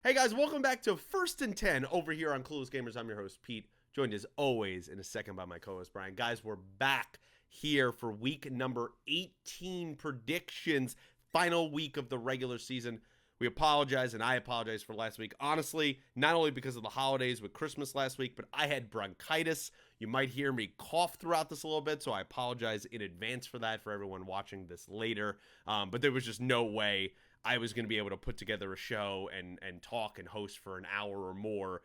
Hey guys, welcome back to First and 10 over here on Clueless Gamers. I'm your host, Pete, joined as always in a second by my co host, Brian. Guys, we're back here for week number 18 predictions, final week of the regular season. We apologize, and I apologize for last week. Honestly, not only because of the holidays with Christmas last week, but I had bronchitis. You might hear me cough throughout this a little bit, so I apologize in advance for that for everyone watching this later. But there was just no way I was going to be able to put together a show and talk and host for an hour or more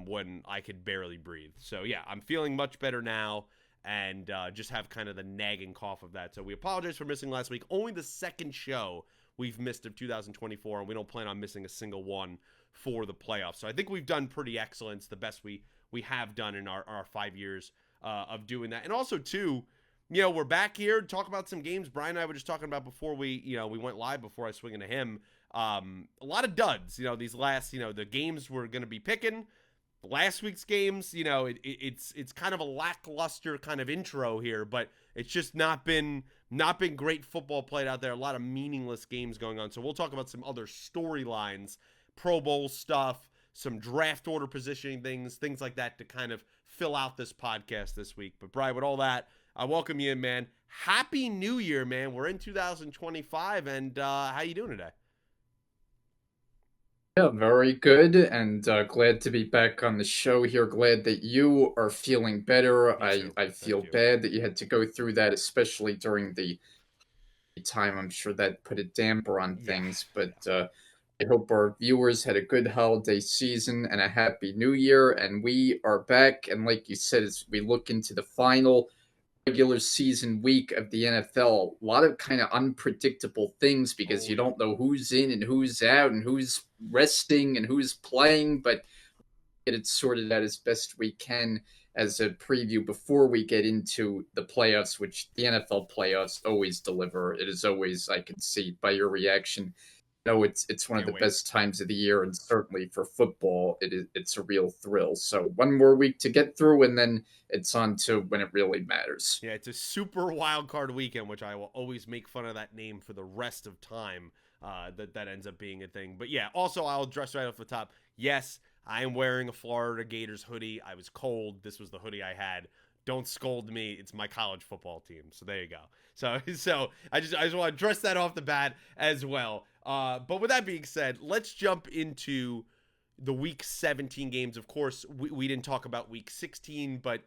when I could barely breathe. So yeah, I'm feeling much better now and just have kind of the nagging cough of that. So we apologize for missing last week. Only the second show we've missed of 2024, and we don't plan on missing a single one for the playoffs. So I think we've done pretty excellent. It's the best we have done in our 5 years of doing that. And also too, we're back here to talk about some games. Brian and I were just talking about before we went live before I swing into him. A lot of duds, these last, the games we're going to be picking. Last week's games, it's kind of a lackluster kind of intro here, but it's just not been great football played out there. A lot of meaningless games going on. So we'll talk about some other storylines, Pro Bowl stuff, some draft order positioning things like that to kind of fill out this podcast this week. But Brian, with all that, I welcome you in, man. Happy New Year, man. We're in 2025, and how you doing today? Yeah, very good, and glad to be back on the show here. Glad that you are feeling better. Me too. I Thank feel you. bad that you had to go through that, especially during the time. I'm sure that put a damper on Yeah, things, yeah. but I hope our viewers had a good holiday season and a happy new year. And we are back, and like you said, as we look into the final regular season week of the NFL, a lot of kind of unpredictable things because Oh you yeah. don't know who's in and who's out and who's resting and who's playing, but get it sorted out as best we can as a preview before we get into the playoffs, which the NFL playoffs always deliver. It is always, I can see by your reaction, it's one of Can't the wait. best times of the year, and certainly for football, it's a real thrill. So one more week to get through, and then it's on to when it really matters. Yeah, it's a super wild card weekend, which I will always make fun of that name for the rest of time. That ends up being a thing. But yeah, also I'll address right off the top. Yes, I am wearing a Florida Gators hoodie. I was cold. This was the hoodie I had. Don't scold me. It's my college football team. So there you go. So I just want to address that off the bat as well. But with that being said, let's jump into the week 17 games. Of course, we didn't talk about week 16, but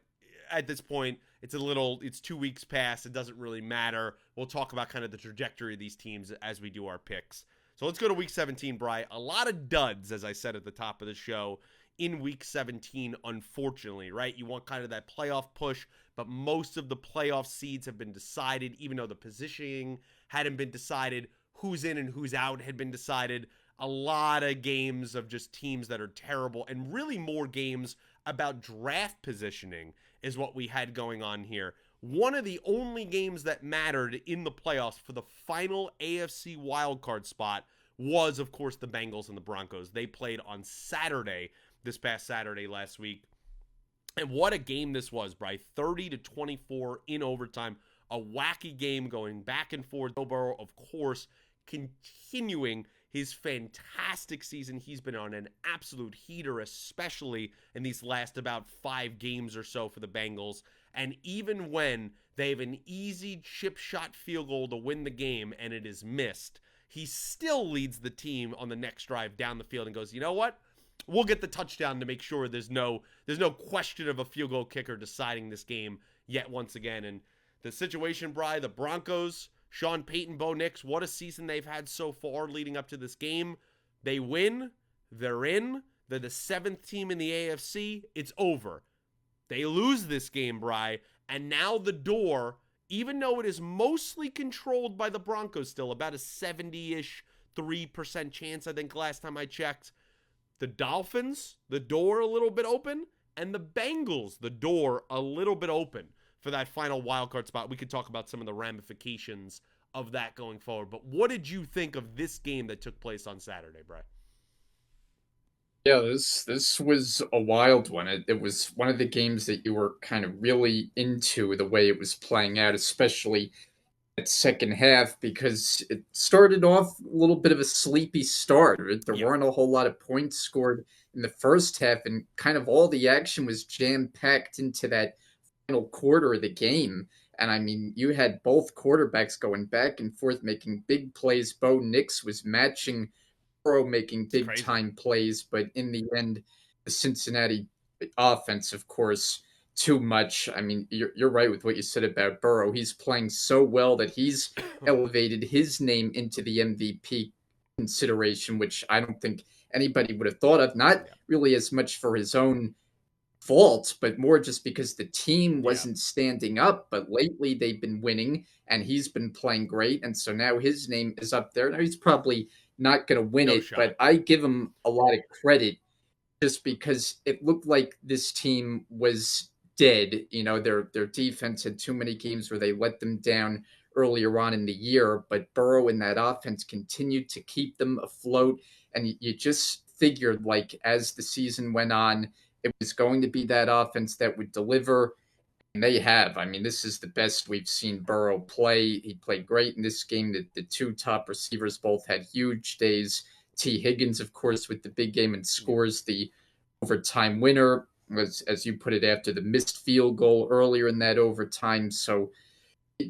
at this point, it's 2 weeks past. It doesn't really matter. We'll talk about kind of the trajectory of these teams as we do our picks. So let's go to week 17, Bry. A lot of duds, as I said at the top of the show, in week 17, unfortunately, right? You want kind of that playoff push, but most of the playoff seeds have been decided, even though the positioning hadn't been decided. Who's in and who's out had been decided. A lot of games of just teams that are terrible, and really more games about draft positioning is what we had going on here. One of the only games that mattered in the playoffs for the final AFC wildcard spot was, of course, the Bengals and the Broncos. They played on Saturday, this past Saturday last week. And what a game this was, Bry. 30-24 in overtime. A wacky game going back and forth. Joe Burrow, of course, continuing his fantastic season. He's been on an absolute heater, especially in these last about 5 games or so for the Bengals. And even when they have an easy chip shot field goal to win the game and it is missed, he still leads the team on the next drive down the field and goes, you know what? We'll get the touchdown to make sure there's no question of a field goal kicker deciding this game yet once again. And the situation, Bry, the Broncos, Sean Payton, Bo Nix, what a season they've had so far leading up to this game. They win, they're in, they're the 7th team in the AFC. It's over. They lose this game, Bry, and now the door, even though it is mostly controlled by the Broncos still, about a 70-ish 3% chance, I think, last time I checked. The Dolphins, the door a little bit open, and the Bengals, the door a little bit open for that final wildcard spot. We could talk about some of the ramifications of that going forward. But what did you think of this game that took place on Saturday, Bray? Yeah, this was a wild one. It was one of the games that you were kind of really into the way it was playing out, especially that second half because it started off a little bit of a sleepy start. There Yeah, weren't a whole lot of points scored in the first half, and kind of all the action was jam packed into that final quarter of the game. And I mean, you had both quarterbacks going back and forth, making big plays. Bo Nix was matching Burrow, making it's big crazy. time plays, but in the end, the Cincinnati offense, of course, too much. I mean, you're right with what you said about Burrow. He's playing so well that he's elevated his name into the MVP consideration, which I don't think anybody would have thought of. Not Yeah, really as much for his own fault, but more just because the team yeah, wasn't standing up. But lately they've been winning and he's been playing great. And so now his name is up there. Now he's probably not going to win no it, shot. but I give him a lot of credit just because it looked like this team was dead. You know, their defense had too many games where they let them down earlier on in the year, but Burrow and that offense continued to keep them afloat. And you just figured, like, as the season went on, it was going to be that offense that would deliver. And they have. I mean, this is the best we've seen Burrow play. He played great in this game. The two top receivers both had huge days. T. Higgins, of course, with the big game and Yeah. scores the overtime winner, was, as you put it, after the missed field goal earlier in that overtime. So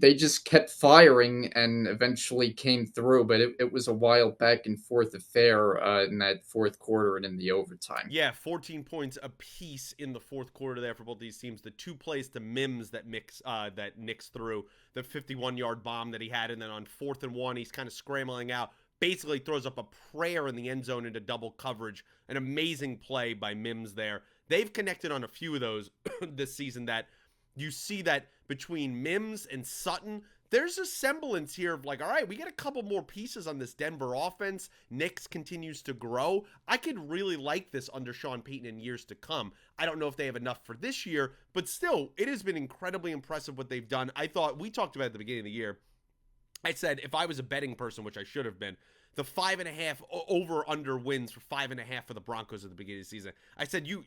they just kept firing and eventually came through. But it was a wild back and forth affair in that fourth quarter and in the overtime. Yeah, 14 points apiece in the fourth quarter there for both these teams. The two plays to Mims that Knicks threw, the 51-yard bomb that he had, and then on 4th and 1, he's kind of scrambling out, basically throws up a prayer in the end zone into double coverage. An amazing play by Mims there. They've connected on a few of those this season that you see that between Mims and Sutton, there's a semblance here of like, all right, we get a couple more pieces on this Denver offense. Knicks continues to grow. I could really like this under Sean Payton in years to come. I don't know if they have enough for this year, but still, it has been incredibly impressive what they've done. I thought we talked about it at the beginning of the year. I said if I was a betting person, which I should have been, the 5.5 over under wins for 5.5 for the Broncos at the beginning of the season. I said you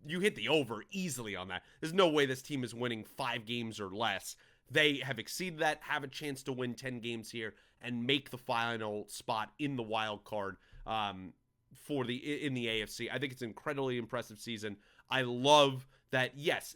hit the over easily on that. There's no way this team is winning 5 games or less. They have exceeded that, have a chance to win 10 games here, and make the final spot in the wild card for the in the AFC. I think it's an incredibly impressive season. I love that. Yes,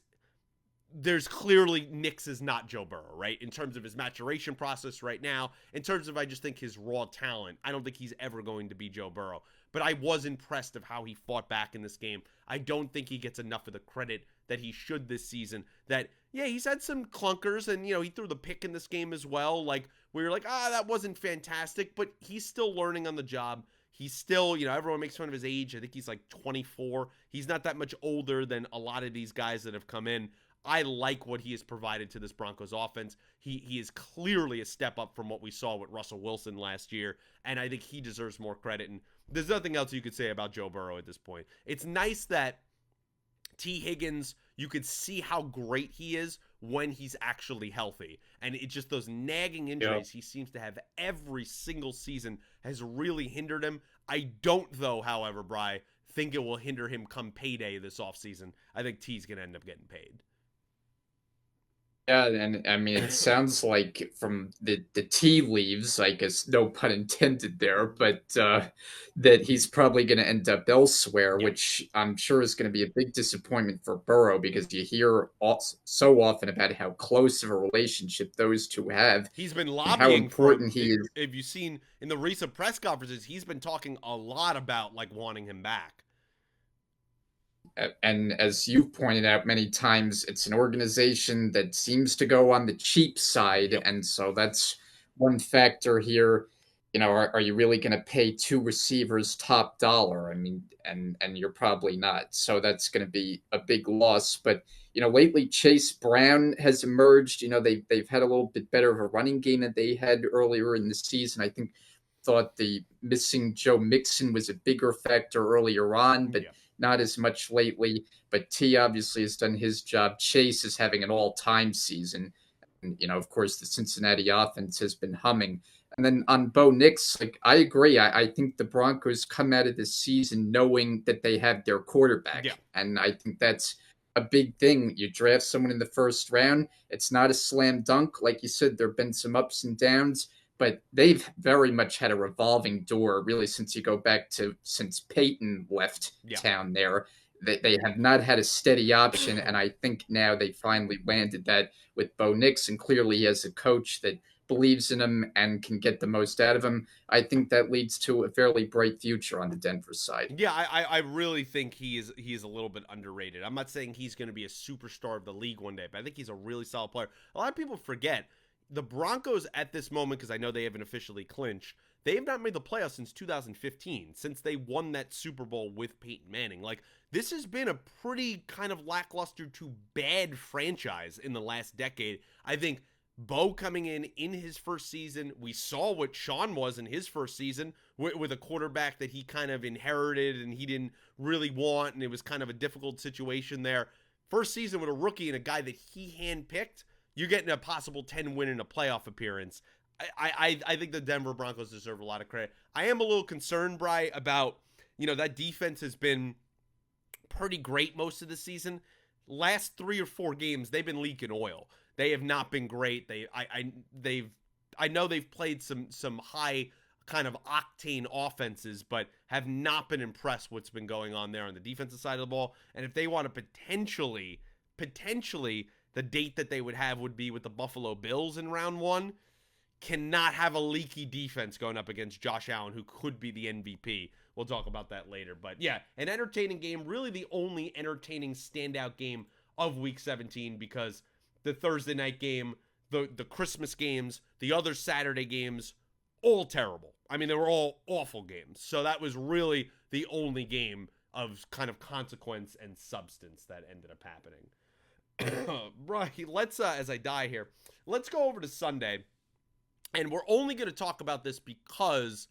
there's clearly Nix is not Joe Burrow, right? In terms of his maturation process right now, in terms of I just think his raw talent, I don't think he's ever going to be Joe Burrow. But I was impressed of how he fought back in this game. I don't think he gets enough of the credit that he should this season. That yeah, he's had some clunkers, and he threw the pick in this game as well. Like we were like, that wasn't fantastic, but he's still learning on the job. He's still, everyone makes fun of his age. I think he's like 24. He's not that much older than a lot of these guys that have come in. I like what he has provided to this Broncos offense. He is clearly a step up from what we saw with Russell Wilson last year, and I think he deserves more credit. And there's nothing else you could say about Joe Burrow at this point. It's nice that T. Higgins, you could see how great he is when he's actually healthy. And it just those nagging Yeah. injuries he seems to have every single season has really hindered him. I don't, though, however, Bry, think it will hinder him come payday this offseason. I think T's going to end up getting paid. Yeah, and I mean, it sounds like from the tea leaves, I guess no pun intended there, but that he's probably going to end up elsewhere, Yeah. which I'm sure is going to be a big disappointment for Burrow because you hear so often about how close of a relationship those two have He's been and how lobbying for him. important he is. If you've seen in the recent press conferences, he's been talking a lot about like wanting him back. And as you've pointed out many times, it's an organization that seems to go on the cheap side. Yep. And so that's one factor here. Are you really going to pay two receivers top dollar? I mean, and you're probably not. So that's going to be a big loss. But lately Chase Brown has emerged. They've had a little bit better of a running game than they had earlier in the season. I think thought the missing Joe Mixon was a bigger factor earlier on, but Yeah. not as much lately. But T obviously has done his job. Chase is having an all-time season. And, of course, the Cincinnati offense has been humming. And then on Bo Nix, like I agree. I think the Broncos come out of this season knowing that they have their Yeah. quarterback. And I think that's a big thing. You draft someone in the first round, it's not a slam dunk. Like you said, there have been some ups and downs, but they've very much had a revolving door, really, since you go back to since Peyton left Yeah. town there. They have not had a steady option, and I think now they finally landed that with Bo Nix, and clearly he has a coach that believes in him and can get the most out of him. I think that leads to a fairly bright future on the Denver side. Yeah, I really think he is a little bit underrated. I'm not saying he's going to be a superstar of the league one day, but I think he's a really solid player. A lot of people forget the Broncos at this moment, because I know they haven't officially clinched. They have not made the playoffs since 2015, since they won that Super Bowl with Peyton Manning. Like, this has been a pretty kind of lackluster to bad franchise in the last decade. I think Bo coming in his first season, we saw what Sean was in his first season with a quarterback that he kind of inherited and he didn't really want, and it was kind of a difficult situation there. First season with a rookie and a guy that he handpicked, you're getting a possible 10 win in a playoff appearance. I think the Denver Broncos deserve a lot of credit. I am a little concerned, Bry, about, that defense has been pretty great most of the season. Last 3 or 4 games, they've been leaking oil. They have not been great. I know they've played some high kind of octane offenses, but have not been impressed what's been going on there on the defensive side of the ball. And if they want to potentially, the date that they would have would be with the Buffalo Bills in round 1. Cannot have a leaky defense going up against Josh Allen, who could be the MVP. We'll talk about that later. But yeah, an entertaining game, really the only entertaining standout game of Week 17, because the Thursday night game, the Christmas games, the other Saturday games, all terrible. I mean, they were all awful games. So that was really the only game of kind of consequence and substance that ended up happening. Right, let's, as I die here, let's go over to Sunday. And we're only going to talk about this because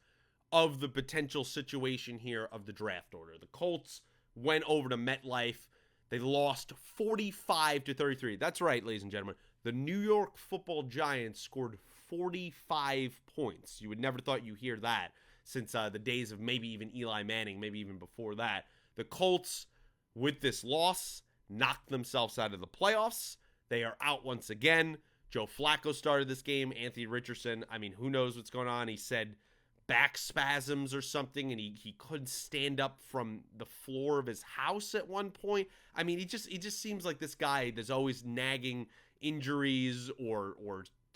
of the potential situation here of the draft order. The Colts went over to MetLife. They lost 45-33. That's right, ladies and gentlemen. The New York Football Giants scored 45 points. You would never thought you'd hear that since the days of maybe even Eli Manning, maybe even before that. The Colts, with this loss, knocked themselves out of the playoffs. They are out once again. Joe Flacco started this game. Anthony Richardson, I mean, who knows what's going on? He said back spasms or something, and he couldn't stand up from the floor of his house at one point. I mean, he just seems like this guy. There's always nagging injuries or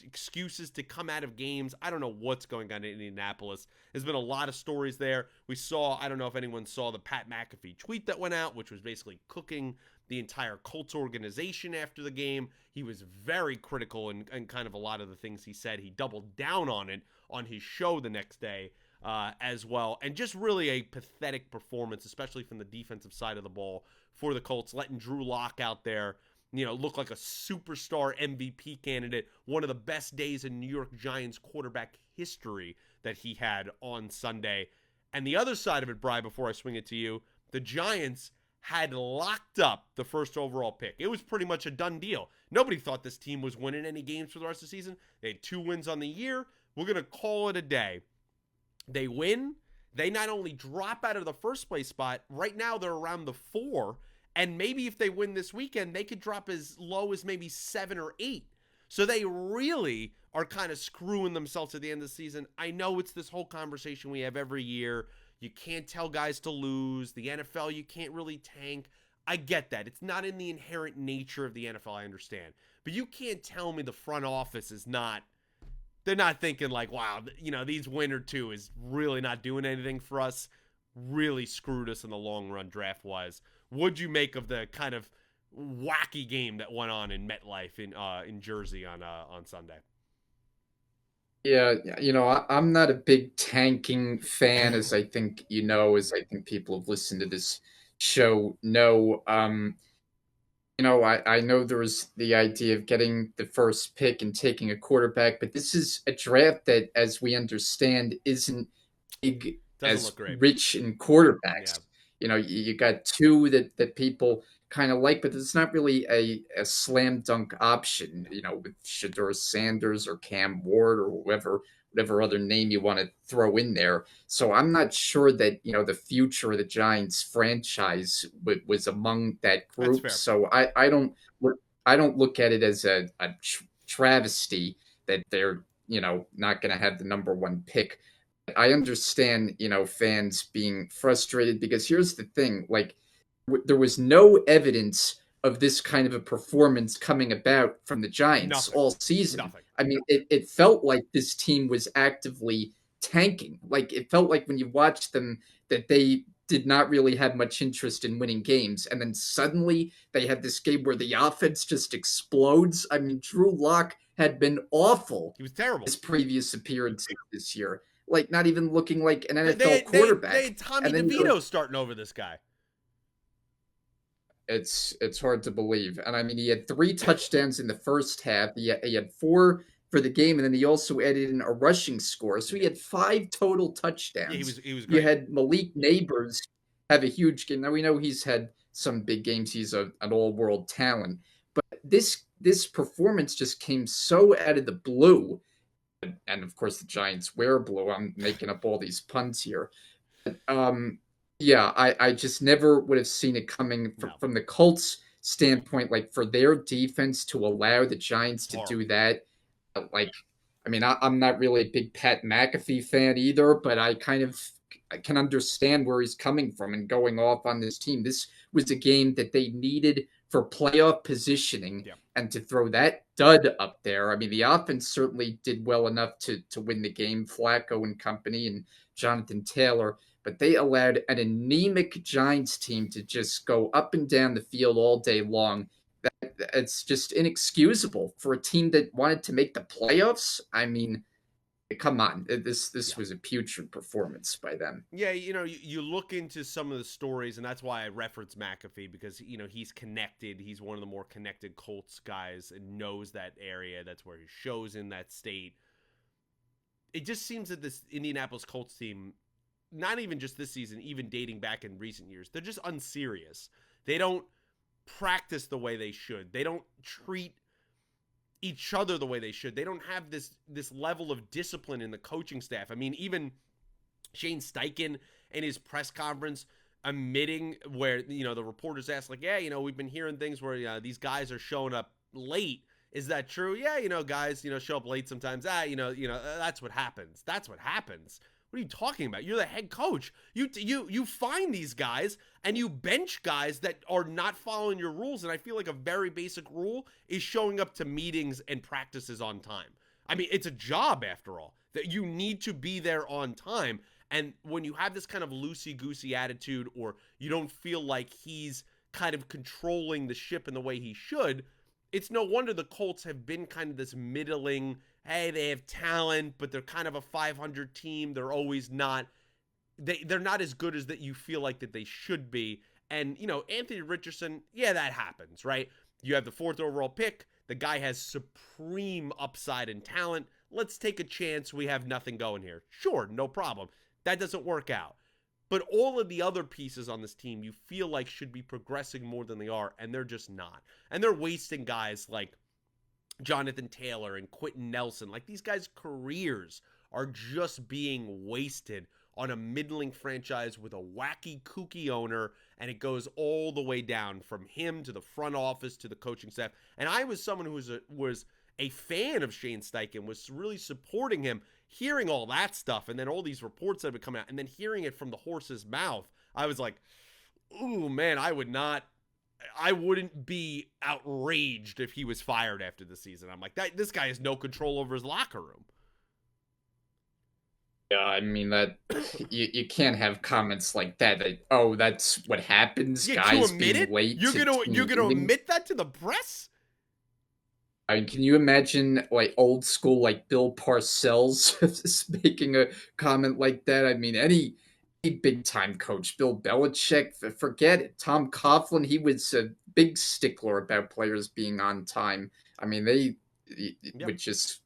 excuses to come out of games. I don't know what's going on in Indianapolis. There's been a lot of stories there. We saw, I don't know if anyone saw the Pat McAfee tweet that went out, which was basically cooking the entire Colts organization after the game. He was very critical and kind of a lot of the things he said. He doubled down on it on his show the next day as well. And just really a pathetic performance, especially from the defensive side of the ball for the Colts, letting Drew Lock out there, look like a superstar MVP candidate. One of the best days in New York Giants quarterback history that he had on Sunday. And the other side of it, Bri, before I swing it to you, the Giants had locked up the first overall pick. It was pretty much a done deal. Nobody thought this team was winning any games for the rest of the season. They had 2 wins on the year. We're going to call it a day. They win. They not only drop out of the first place spot, right now they're around the 4, and maybe if they win this weekend, they could drop as low as maybe 7 or 8. So they really are kind of screwing themselves at the end of the season. I know it's this whole conversation we have every year. You can't tell guys to lose. The NFL, you can't really tank. I get that. It's not in the inherent nature of the NFL, I understand. But you can't tell me the front office is not, they're not thinking like, wow, these win or 2 is really not doing anything for us. Really screwed us in the long run draft-wise. What'd you make of the kind of wacky game that went on in MetLife in Jersey on Sunday? Yeah, I'm not a big tanking fan, as I think as I think people have listened to this show know. I know there was the idea of getting the first pick and taking a quarterback, but this is a draft that, as we understand, isn't big Doesn't as look great. rich in quarterbacks. Yeah. You got 2 that people kind of like, but it's not really a slam dunk option, with Shador Sanders or Cam Ward or whoever whatever other name you want to throw in there. So I'm not sure that the future of the Giants franchise was among that That's group. fair. So I don't look at it as a travesty that they're not going to have the number one pick. I understand fans being frustrated because here's the thing, like there was no evidence of this kind of a performance coming about from the Giants Nothing. all season. Nothing. I mean, it felt like this team was actively tanking. Like it felt like when you watched them that they did not really have much interest in winning games. And then suddenly they had this game where the offense just explodes. I mean, Drew Lock had been awful He was terrible. his previous appearance this year. Like not even looking like an They NFL they they, they quarterback. had Tommy And then you go, DeVito starting over this guy. it's hard to believe. And I mean, he had 3 touchdowns in the first half. He had 4 for the game, and then he also added in a rushing score. So he had 5 total Yeah, he touchdowns. was You great. had Malik Neighbors have a huge game. Now we know he's had some big games. He's an all-world talent, but this performance just came so out of the blue. And of course, the Giants wear blue. I'm making up all these puns here. Um, yeah, I just never would have seen it coming No, from the Colts standpoint. Like for their defense to allow the Giants it's to horrible. do that, like, I mean, I'm not really a big Pat McAfee fan either, but I can understand where he's coming from and going off on this team. This was a game that they needed for playoff positioning, Yeah. and to throw that dud up there. I mean, the offense certainly did well enough to win the game, Flacco and company and Jonathan Taylor, but they allowed an anemic Giants team to just go up and down the field all day long. It's just inexcusable for a team that wanted to make the playoffs. I mean, come on, this Yeah. was a putrid performance by them. Yeah, you look into some of the stories, and that's why I reference McAfee because he's connected. He's one of the more connected Colts guys and knows that area. That's where his show's in that state. It just seems that this Indianapolis Colts team, not even just this season, even dating back in recent years, they're just unserious. They don't practice the way they should. They don't treat each other the way they should. They don't have this level of discipline in the coaching staff. I mean, even Shane Steichen in his press conference admitting where the reporters asked like, yeah, we've been hearing things where these guys are showing up late. Is that true? Yeah, guys, show up late sometimes. That's what happens. That's what happens. What are you talking about? You're the head coach. You find these guys and you bench guys that are not following your rules. And I feel like a very basic rule is showing up to meetings and practices on time. I mean, it's a job after all that you need to be there on time. And when you have this kind of loosey-goosey attitude or you don't feel like he's kind of controlling the ship in the way he should, it's no wonder the Colts have been kind of this middling, hey, they have talent, but they're kind of a 500 team. They're always not they're not as good as that you feel like that they should be. And, Anthony Richardson, yeah, that happens, right? You have the 4th overall pick. The guy has supreme upside and talent. Let's take a chance. We have nothing going here. Sure, no problem. That doesn't work out. But all of the other pieces on this team you feel like should be progressing more than they are, and they're just not. And they're wasting guys like Jonathan Taylor and Quentin Nelson. Like these guys' careers are just being wasted on a middling franchise with a wacky, kooky owner, and it goes all the way down from him to the front office to the coaching staff. And I was someone who was a fan of Shane Steichen, was really supporting him, hearing all that stuff, and then all these reports that have been coming out, and then hearing it from the horse's mouth. I was like, ooh, man, I wouldn't be outraged if he was fired after the season. I'm like, this guy has no control over his locker room. Yeah, I mean that you can't have comments like that. Oh, that's what happens. Yeah, to Guys admit being it, late you're to gonna team you're gonna meetings. admit that to the press? I mean, can you imagine like old school like Bill Parcells just making a comment like that? I mean, any big time coach, Bill Belichick, forget it. Tom Coughlin, he was a big stickler about players being on time. I mean, they Yep. would just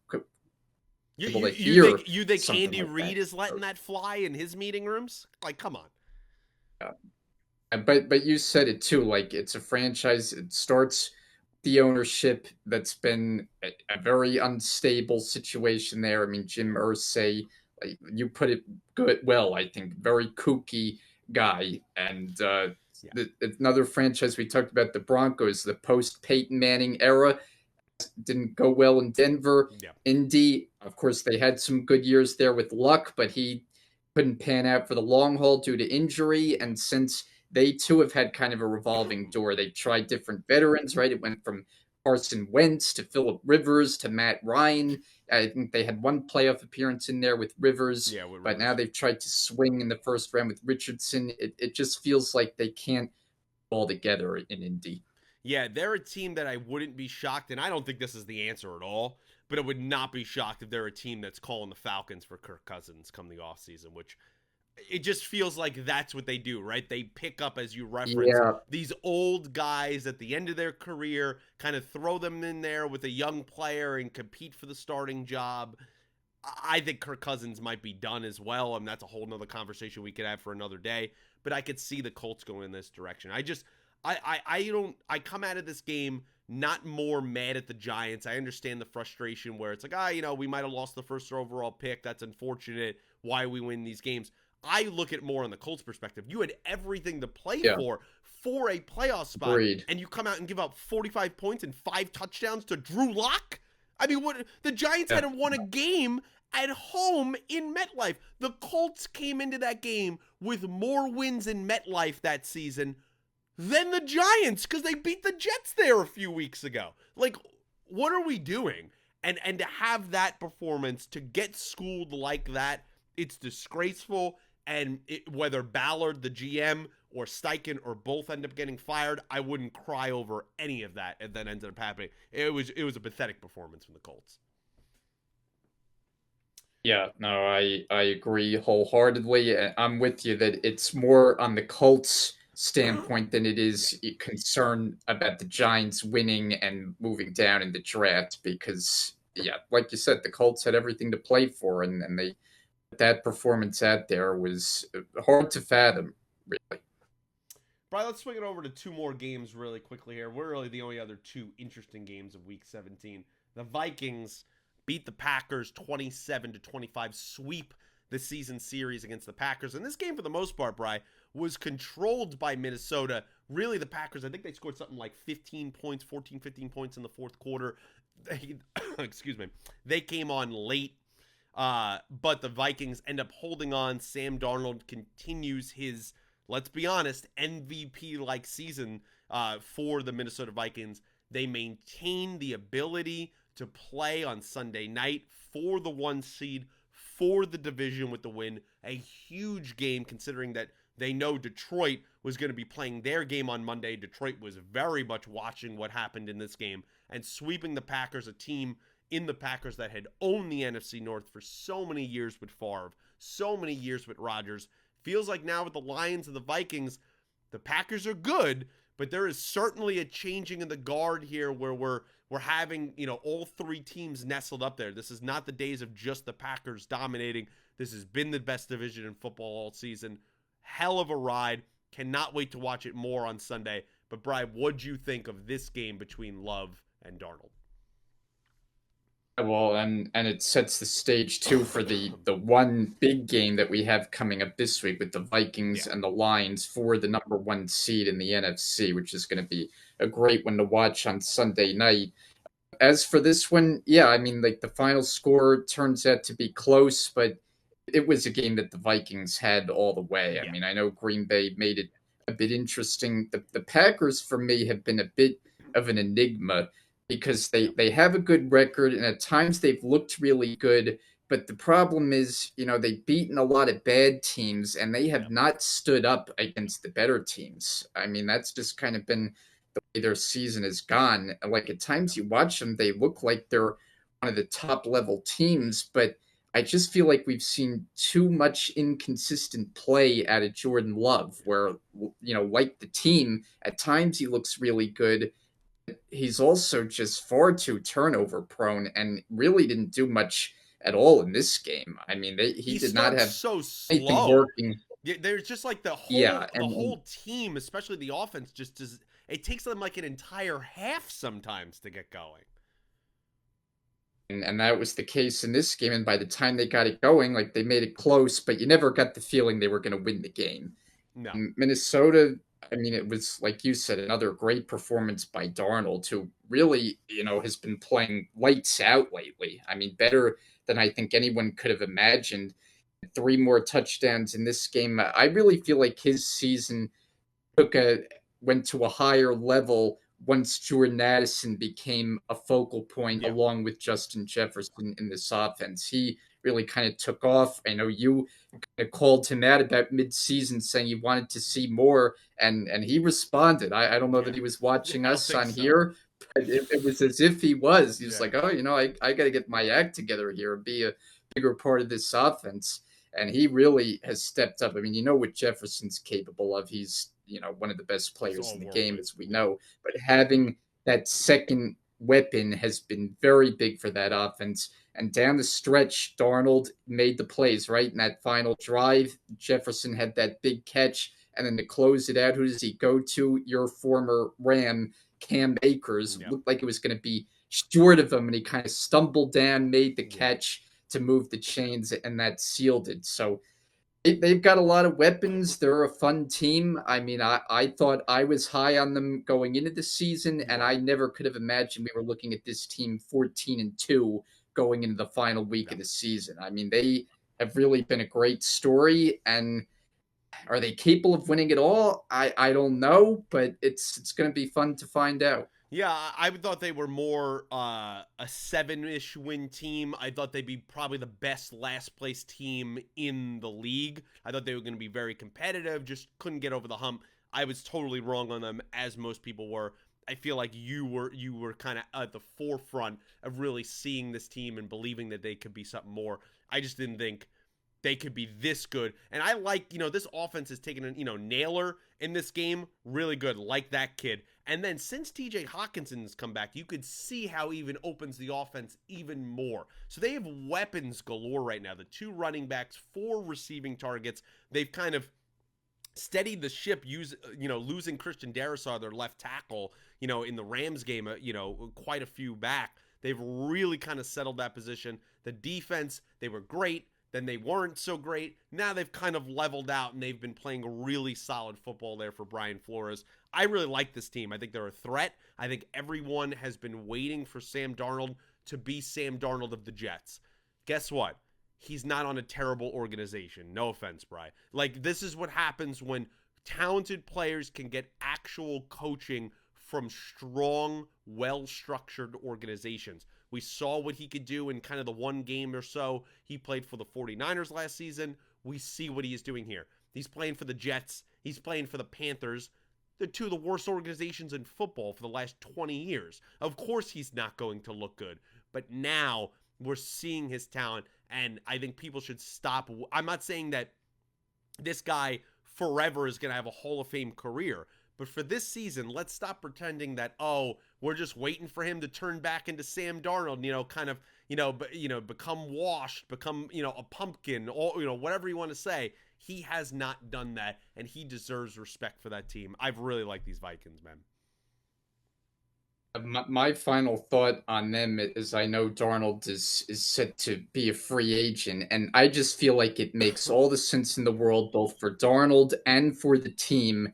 You able you to you hear think you think something Andy like that. Reid is letting that fly in his meeting rooms? Like, come on. But you said it too. Like it's a franchise. It starts the ownership. That's been a very unstable situation there. I mean, Jim Irsay, like, you put it good, well, I think, very kooky guy. And Yeah. another franchise we talked about, the Broncos, the post Peyton Manning era, didn't go well in Denver. Yeah. Indy, of course, they had some good years there with Luck, but he couldn't pan out for the long haul due to injury. And since they too have had kind of a revolving door, they tried different veterans, right? It went from Carson Wentz to Philip Rivers to Matt Ryan. I think they had one playoff appearance in there with Rivers, Yeah, with but Rivers. now they've tried to swing in the first round with Richardson. It just feels like they can't all together in Indy. Yeah, they're a team that I wouldn't be shocked, and I don't think this is the answer at all, but I would not be shocked if they're a team that's calling the Falcons for Kirk Cousins come the offseason, which it just feels like that's what they do, right? They pick up, as you reference, Yeah, these old guys at the end of their career, kind of throw them in there with a young player and compete for the starting job. I think Kirk Cousins might be done as well, and that's a whole nother conversation we could have for another day. But I could see the Colts going in this direction. I come out of this game not more mad at the Giants. I understand the frustration where it's like, we might have lost the first overall pick. That's unfortunate. Why we win these games. I look at more on the Colts perspective. You had everything to play yeah, for a playoff spot, agreed. and you come out and give up 45 points and 5 touchdowns to Drew Lock. I mean, what the Giants Yeah. hadn't won a game at home in MetLife. The Colts came into that game with more wins in MetLife that season than the Giants because they beat the Jets there a few weeks ago. Like, what are we doing? And to have that performance, to get schooled like that, it's disgraceful. And whether Ballard, the GM, or Steichen, or both end up getting fired, I wouldn't cry over any of that. And then ended up happening. It was a pathetic performance from the Colts. Yeah, no, I agree wholeheartedly. I'm with you that it's more on the Colts standpoint than it is concern about the Giants winning and moving down in the draft because yeah, like you said, the Colts had everything to play for and they that performance out there was hard to fathom, really. Brian, let's swing it over to two more games really quickly here. We're really the only other two interesting games of Week 17. The Vikings beat the Packers 27-25, sweep the season series against the Packers. And this game, for the most part, Brian, was controlled by Minnesota. Really, the Packers, I think they scored something like 15 points, 14, 15 points in the fourth quarter. Excuse me. They came on late. But the Vikings end up holding on. Sam Darnold continues his, let's be honest, MVP-like season for the Minnesota Vikings. They maintain the ability to play on Sunday night for the 1 seed, for the division with the win. A huge game considering that they know Detroit was going to be playing their game on Monday. Detroit was very much watching what happened in this game and sweeping the Packers, a team in the Packers that had owned the NFC North for so many years with Favre, so many years with Rodgers. Feels like now with the Lions and the Vikings, the Packers are good, but there is certainly a changing of the guard here where we're having, all three teams nestled up there. This is not the days of just the Packers dominating. This has been the best division in football all season. Hell of a ride. Cannot wait to watch it more on Sunday. But Brian, what'd you think of this game between Love and Darnold? Well, and it sets the stage too for the one big game that we have coming up this week with the Vikings Yeah. and the Lions for the number 1 seed in the NFC, which is going to be a great one to watch on Sunday night. As for this one, yeah, I mean, like the final score turns out to be close, but it was a game that the Vikings had all the way. I Yeah. mean, I know Green Bay made it a bit interesting. The Packers, for me, have been a bit of an enigma because they have a good record and at times they've looked really good. But the problem is, they've beaten a lot of bad teams and they have Yeah. not stood up against the better teams. I mean, that's just kind of been the way their season has gone. Like at times you watch them, they look like they're one of the top level teams, but I just feel like we've seen too much inconsistent play out of Jordan Love, where, like the team, at times he looks really good. He's also just far too turnover prone and really didn't do much at all in this game. I mean, he He did not starts have so anything slow. working. Yeah, there's just like Yeah, the and whole team, especially the offense, just does. It takes them like an entire half sometimes to get going. and that was the case in this game. And by the time they got it going, like they made it close, but you never got the feeling they were going to win the game. No. Minnesota, I mean, it was like you said, another great performance by Darnold, who really, has been playing lights out lately. I mean, better than I think anyone could have imagined. Three more touchdowns in this game. I really feel like his season took a went to a higher level once Jordan Addison became a focal point Yeah. along with Justin Jefferson in this offense. He really kind of took off. I know you kind of called him out about midseason saying you wanted to see more, and he responded. I don't know Yeah. that he was watching I don't us think on so. here, but it was as if he was. He was Yeah. like, oh, I got to get my act together here and be a bigger part of this offense. And he really has stepped up. I mean, you know what Jefferson's capable of. He's, one of the best It's players all in the game, worldly. as we Yeah. know. But having that second weapon has been very big for that offense. And down the stretch, Darnold made the plays, right? In that final drive, Jefferson had that big catch. And then to close it out, who does he go to? Your former Ram, Cam Akers. Yeah. Looked like it was going to be short of him, and he kind of stumbled down, made the Yeah. catch to move the chains, and that sealed it. So they've got a lot of weapons. They're a fun team. I mean, I thought I was high on them going into the season, You and were. I never could have imagined we were looking at this team 14-2 going into the final week No. of the season. I mean, they have really been a great story, and are they capable of winning it all? I don't know, but it's going to be fun to find out. Yeah, I thought they were more a 7-ish win team. I thought they'd be probably the best last place team in the league. I thought they were going to be very competitive, just couldn't get over the hump. I was totally wrong on them, as most people were. I feel like you were kind of at the forefront of really seeing this team and believing that they could be something more. I just didn't think they could be this good. And I like, this offense has taken Naylor in this game, really good, like that kid. And then since TJ Hawkinson's come back, you could see how he even opens the offense even more. So they have weapons galore right now. The two running backs, 4 receiving targets. They've kind of steadied the ship, losing Christian Darrisaw, their left tackle, in the Rams game, quite a few back. They've really kind of settled that position. The defense, they were great. Then they weren't so great. Now they've kind of leveled out, and they've been playing really solid football there for Brian Flores. I really like this team. I think they're a threat. I think everyone has been waiting for Sam Darnold to be Sam Darnold of the Jets. Guess what? He's not on a terrible organization. No offense, Bri. Like, this is what happens when talented players can get actual coaching from strong, well-structured organizations. We saw what he could do in kind of the one game or so he played for the 49ers last season. We see what he is doing here. He's playing for the Jets. He's playing for the Panthers. They're two of the worst organizations in football for the last 20 years. Of course he's not going to look good. But now we're seeing his talent, and I think people should stop. I'm not saying that this guy forever is going to have a Hall of Fame career. But for this season, let's stop pretending that, we're just waiting for him to turn back into Sam Darnold, become washed, become, a pumpkin, or, whatever you want to say. He has not done that, and he deserves respect for that team. I've really liked these Vikings, man. My final thought on them is I know Darnold is set to be a free agent, and I just feel like it makes all the sense in the world, both for Darnold and for the team,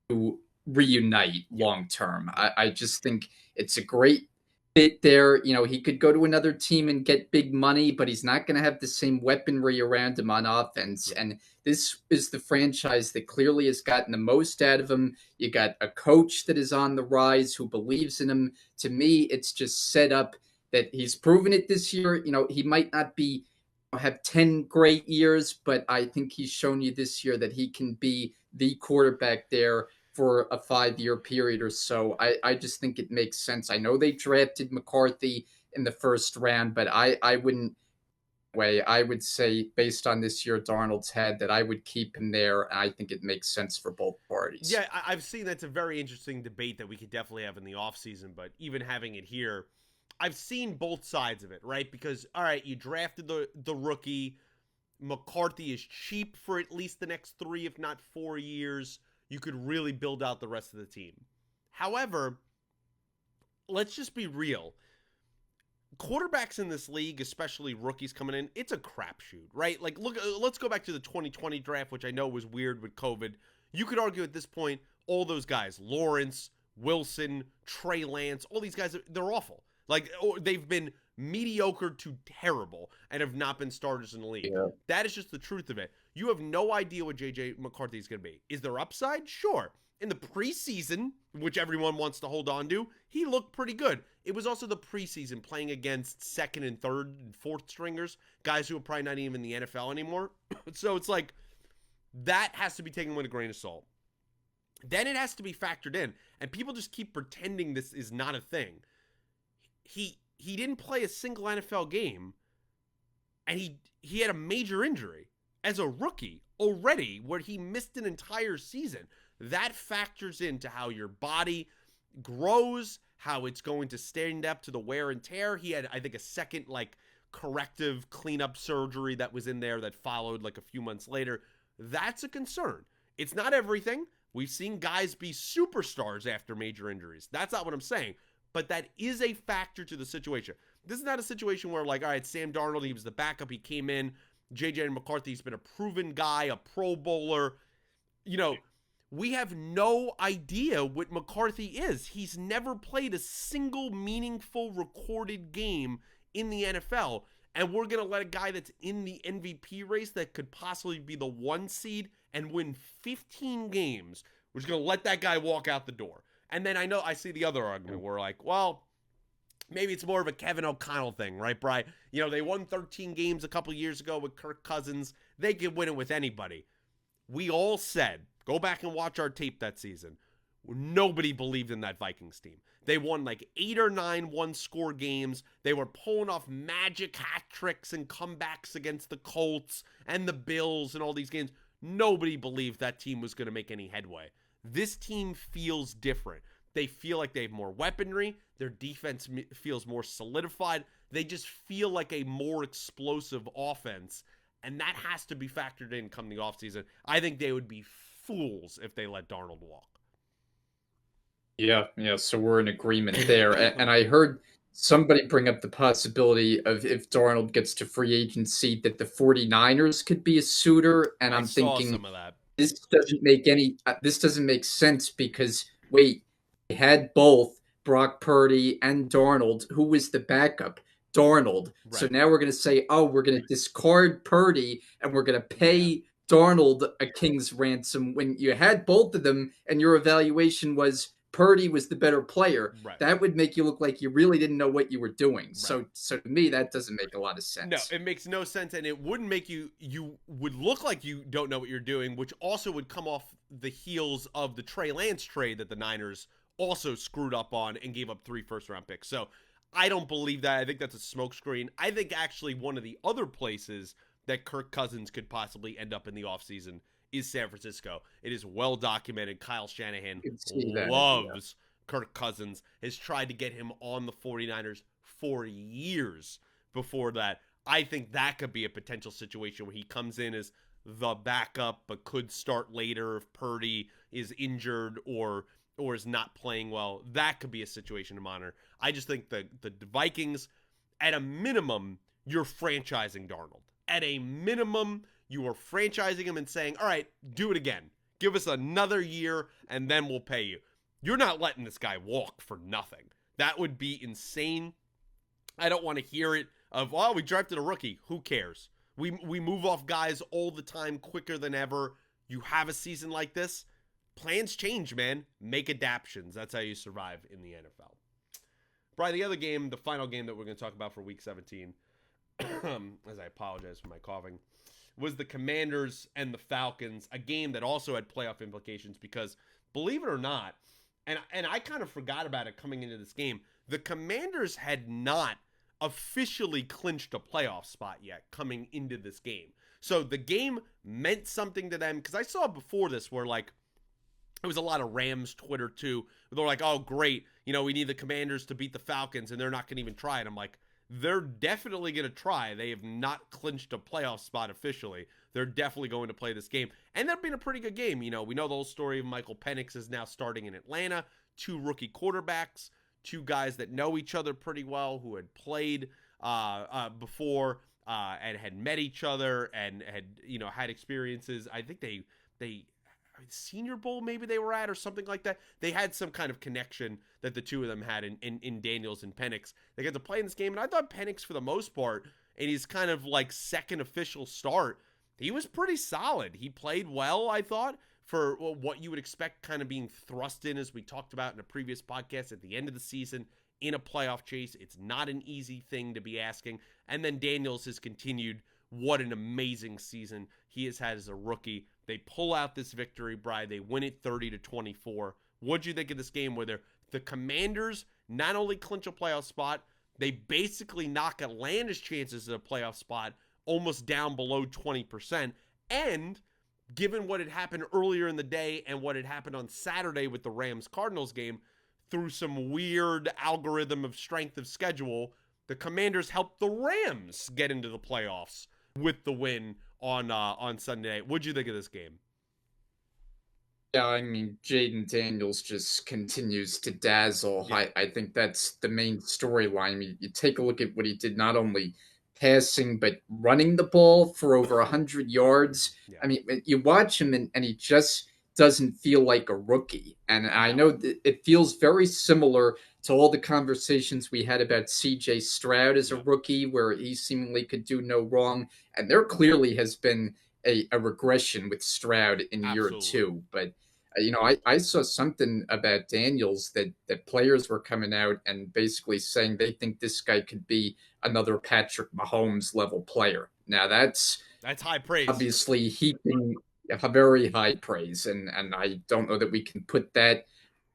to reunite Yeah. long term. I just think it's a great fit there. He could go to another team and get big money, but he's not going to have the same weaponry around him on offense. Yeah. And this is the franchise that clearly has gotten the most out of him. You got a coach that is on the rise who believes in him. To me, it's just set up that he's proven it this year. He might not be have 10 great years, but I think he's shown you this year that he can be the quarterback there for a 5-year period or so. I just think it makes sense. I know they drafted McCarthy in the first round, but I wouldn't I would say based on this year Darnold's had that I would keep him there. I think it makes sense for both parties. Yeah, I've seen that's a very interesting debate that we could definitely have in the offseason, but even having it here, I've seen both sides of it, right? Because, all right, you drafted the rookie, McCarthy is cheap for at least the next 3, if not 4 years. You could really build out the rest of the team. However, let's just be real. Quarterbacks in this league, especially rookies coming in, it's a crapshoot, right? Like, look, let's go back to the 2020 draft, which I know was weird with COVID. You could argue at this point, all those guys, Lawrence, Wilson, Trey Lance, all these guys, they're awful. Like, they've been mediocre to terrible and have not been starters in the league. Yeah. That is just the truth of it. You have no idea what J.J. McCarthy is going to be. Is there upside? Sure. In the preseason, which everyone wants to hold on to, he looked pretty good. It was also the preseason playing against second and third and fourth stringers, guys who are probably not even in the NFL anymore. So it's like, that has to be taken with a grain of salt. Then it has to be factored in, and people just keep pretending this is not a thing. He didn't play a single NFL game, and he had a major injury as a rookie already, where he missed an entire season. That factors into how your body grows, how it's going to stand up to the wear and tear. He had, I think, a second corrective cleanup surgery that was in there that followed a few months later. That's a concern. It's not everything. We've seen guys be superstars after major injuries. That's not what I'm saying. But that is a factor to the situation. This is not a situation where, all right, Sam Darnold, he was the backup. He came in. J.J. McCarthy's been a proven guy, a Pro Bowler. We have no idea what McCarthy is. He's never played a single meaningful recorded game in the NFL. And we're going to let a guy that's in the MVP race that could possibly be the 1 seed and win 15 games. We're just going to let that guy walk out the door. And then I see the other argument where well, maybe it's more of a Kevin O'Connell thing, right, Bri? They won 13 games a couple years ago with Kirk Cousins. They could win it with anybody. We all said, go back and watch our tape that season. Nobody believed in that Vikings team. They won 8 or 9 one-score games. They were pulling off magic hat tricks and comebacks against the Colts and the Bills and all these games. Nobody believed that team was going to make any headway. This team feels different. They feel like they have more weaponry. Their defense feels more solidified. They just feel like a more explosive offense, and that has to be factored in come the offseason. I think they would be fools if they let Darnold walk. Yeah, so we're in agreement there. And I heard somebody bring up the possibility of, if Darnold gets to free agency, that the 49ers could be a suitor. And I'm thinking, some of that. This doesn't make sense because, wait, they had both Brock Purdy and Darnold. Who was the backup? Darnold. Right. So now we're going to say, we're going to discard Purdy and we're going to pay Darnold a king's ransom when you had both of them and your evaluation was Purdy was the better player. Right. That would make you look like you really didn't know what you were doing. Right. So to me, that doesn't make a lot of sense. No, it makes no sense, and it wouldn't make you would look like you don't know what you're doing, which also would come off the heels of the Trey Lance trade that the Niners also screwed up on and gave up 3 first-round picks. So I don't believe that. I think that's a smokescreen. I think actually one of the other places that Kirk Cousins could possibly end up in the offseason is San Francisco. It is well documented. Kyle Shanahan loves Kirk Cousins, has tried to get him on the 49ers for years before that. I think that could be a potential situation where he comes in as the backup but could start later if Purdy is injured or is not playing well. That could be a situation to monitor. I just think the Vikings, at a minimum, you're franchising Darnold. At a minimum, you are franchising him and saying, all right, do it again. Give us another year, and then we'll pay you. You're not letting this guy walk for nothing. That would be insane. I don't want to hear it of, we drafted a rookie. Who cares? We move off guys all the time quicker than ever. You have a season like this. Plans change, man. Make adaptions. That's how you survive in the NFL. Probably the other game, the final game that we're going to talk about for Week 17, as I apologize for my coughing, was the Commanders and the Falcons, a game that also had playoff implications because, believe it or not, and I kind of forgot about it coming into this game, the Commanders had not officially clinched a playoff spot yet coming into this game. So the game meant something to them, because I saw before this where, it was a lot of Rams Twitter too. They're like, oh, great. We need the Commanders to beat the Falcons, and they're not going to even try it. I'm like, they're definitely going to try. They have not clinched a playoff spot officially. They're definitely going to play this game. And that'd been a pretty good game. You know, we know the whole story of Michael Penix is now starting in Atlanta. Two rookie quarterbacks, two guys that know each other pretty well, who had played before and had met each other and had, you know, had experiences. I think they Senior Bowl maybe they were at or something like that. They had some kind of connection that the two of them had in Daniels and Penix. They got to play in this game, and I thought Penix, for the most part, in his kind of like second official start, he was pretty solid. He played well, I thought, for what you would expect kind of being thrust in, as we talked about in a previous podcast, at the end of the season in a playoff chase. It's not an easy thing to be asking. And then Daniels has continued. What an amazing season he has had as a rookie. They pull out this victory, Bri. They win it 30-24. What'd you think of this game where the Commanders not only clinch a playoff spot, they basically knock Atlanta's chances at a playoff spot almost down below 20%. And given what had happened earlier in the day and what had happened on Saturday with the Rams-Cardinals game, through some weird algorithm of strength of schedule, the Commanders helped the Rams get into the playoffs with the win on Sunday night. What'd you think of this game? Yeah, I mean, Jaden Daniels just continues to dazzle. Yeah. I think that's the main storyline. I mean, you take a look at what he did, not only passing, but running the ball for over 100 yards. Yeah. I mean, you watch him and he just doesn't feel like a rookie. And I know that it feels very similar to all the conversations we had about CJ Stroud as a rookie, where he seemingly could do no wrong. And there clearly has been a regression with Stroud in year two. But I saw something about Daniels that players were coming out and basically saying they think this guy could be another Patrick Mahomes level player. Now that's high praise. Obviously heaping a very high praise, and I don't know that we can put that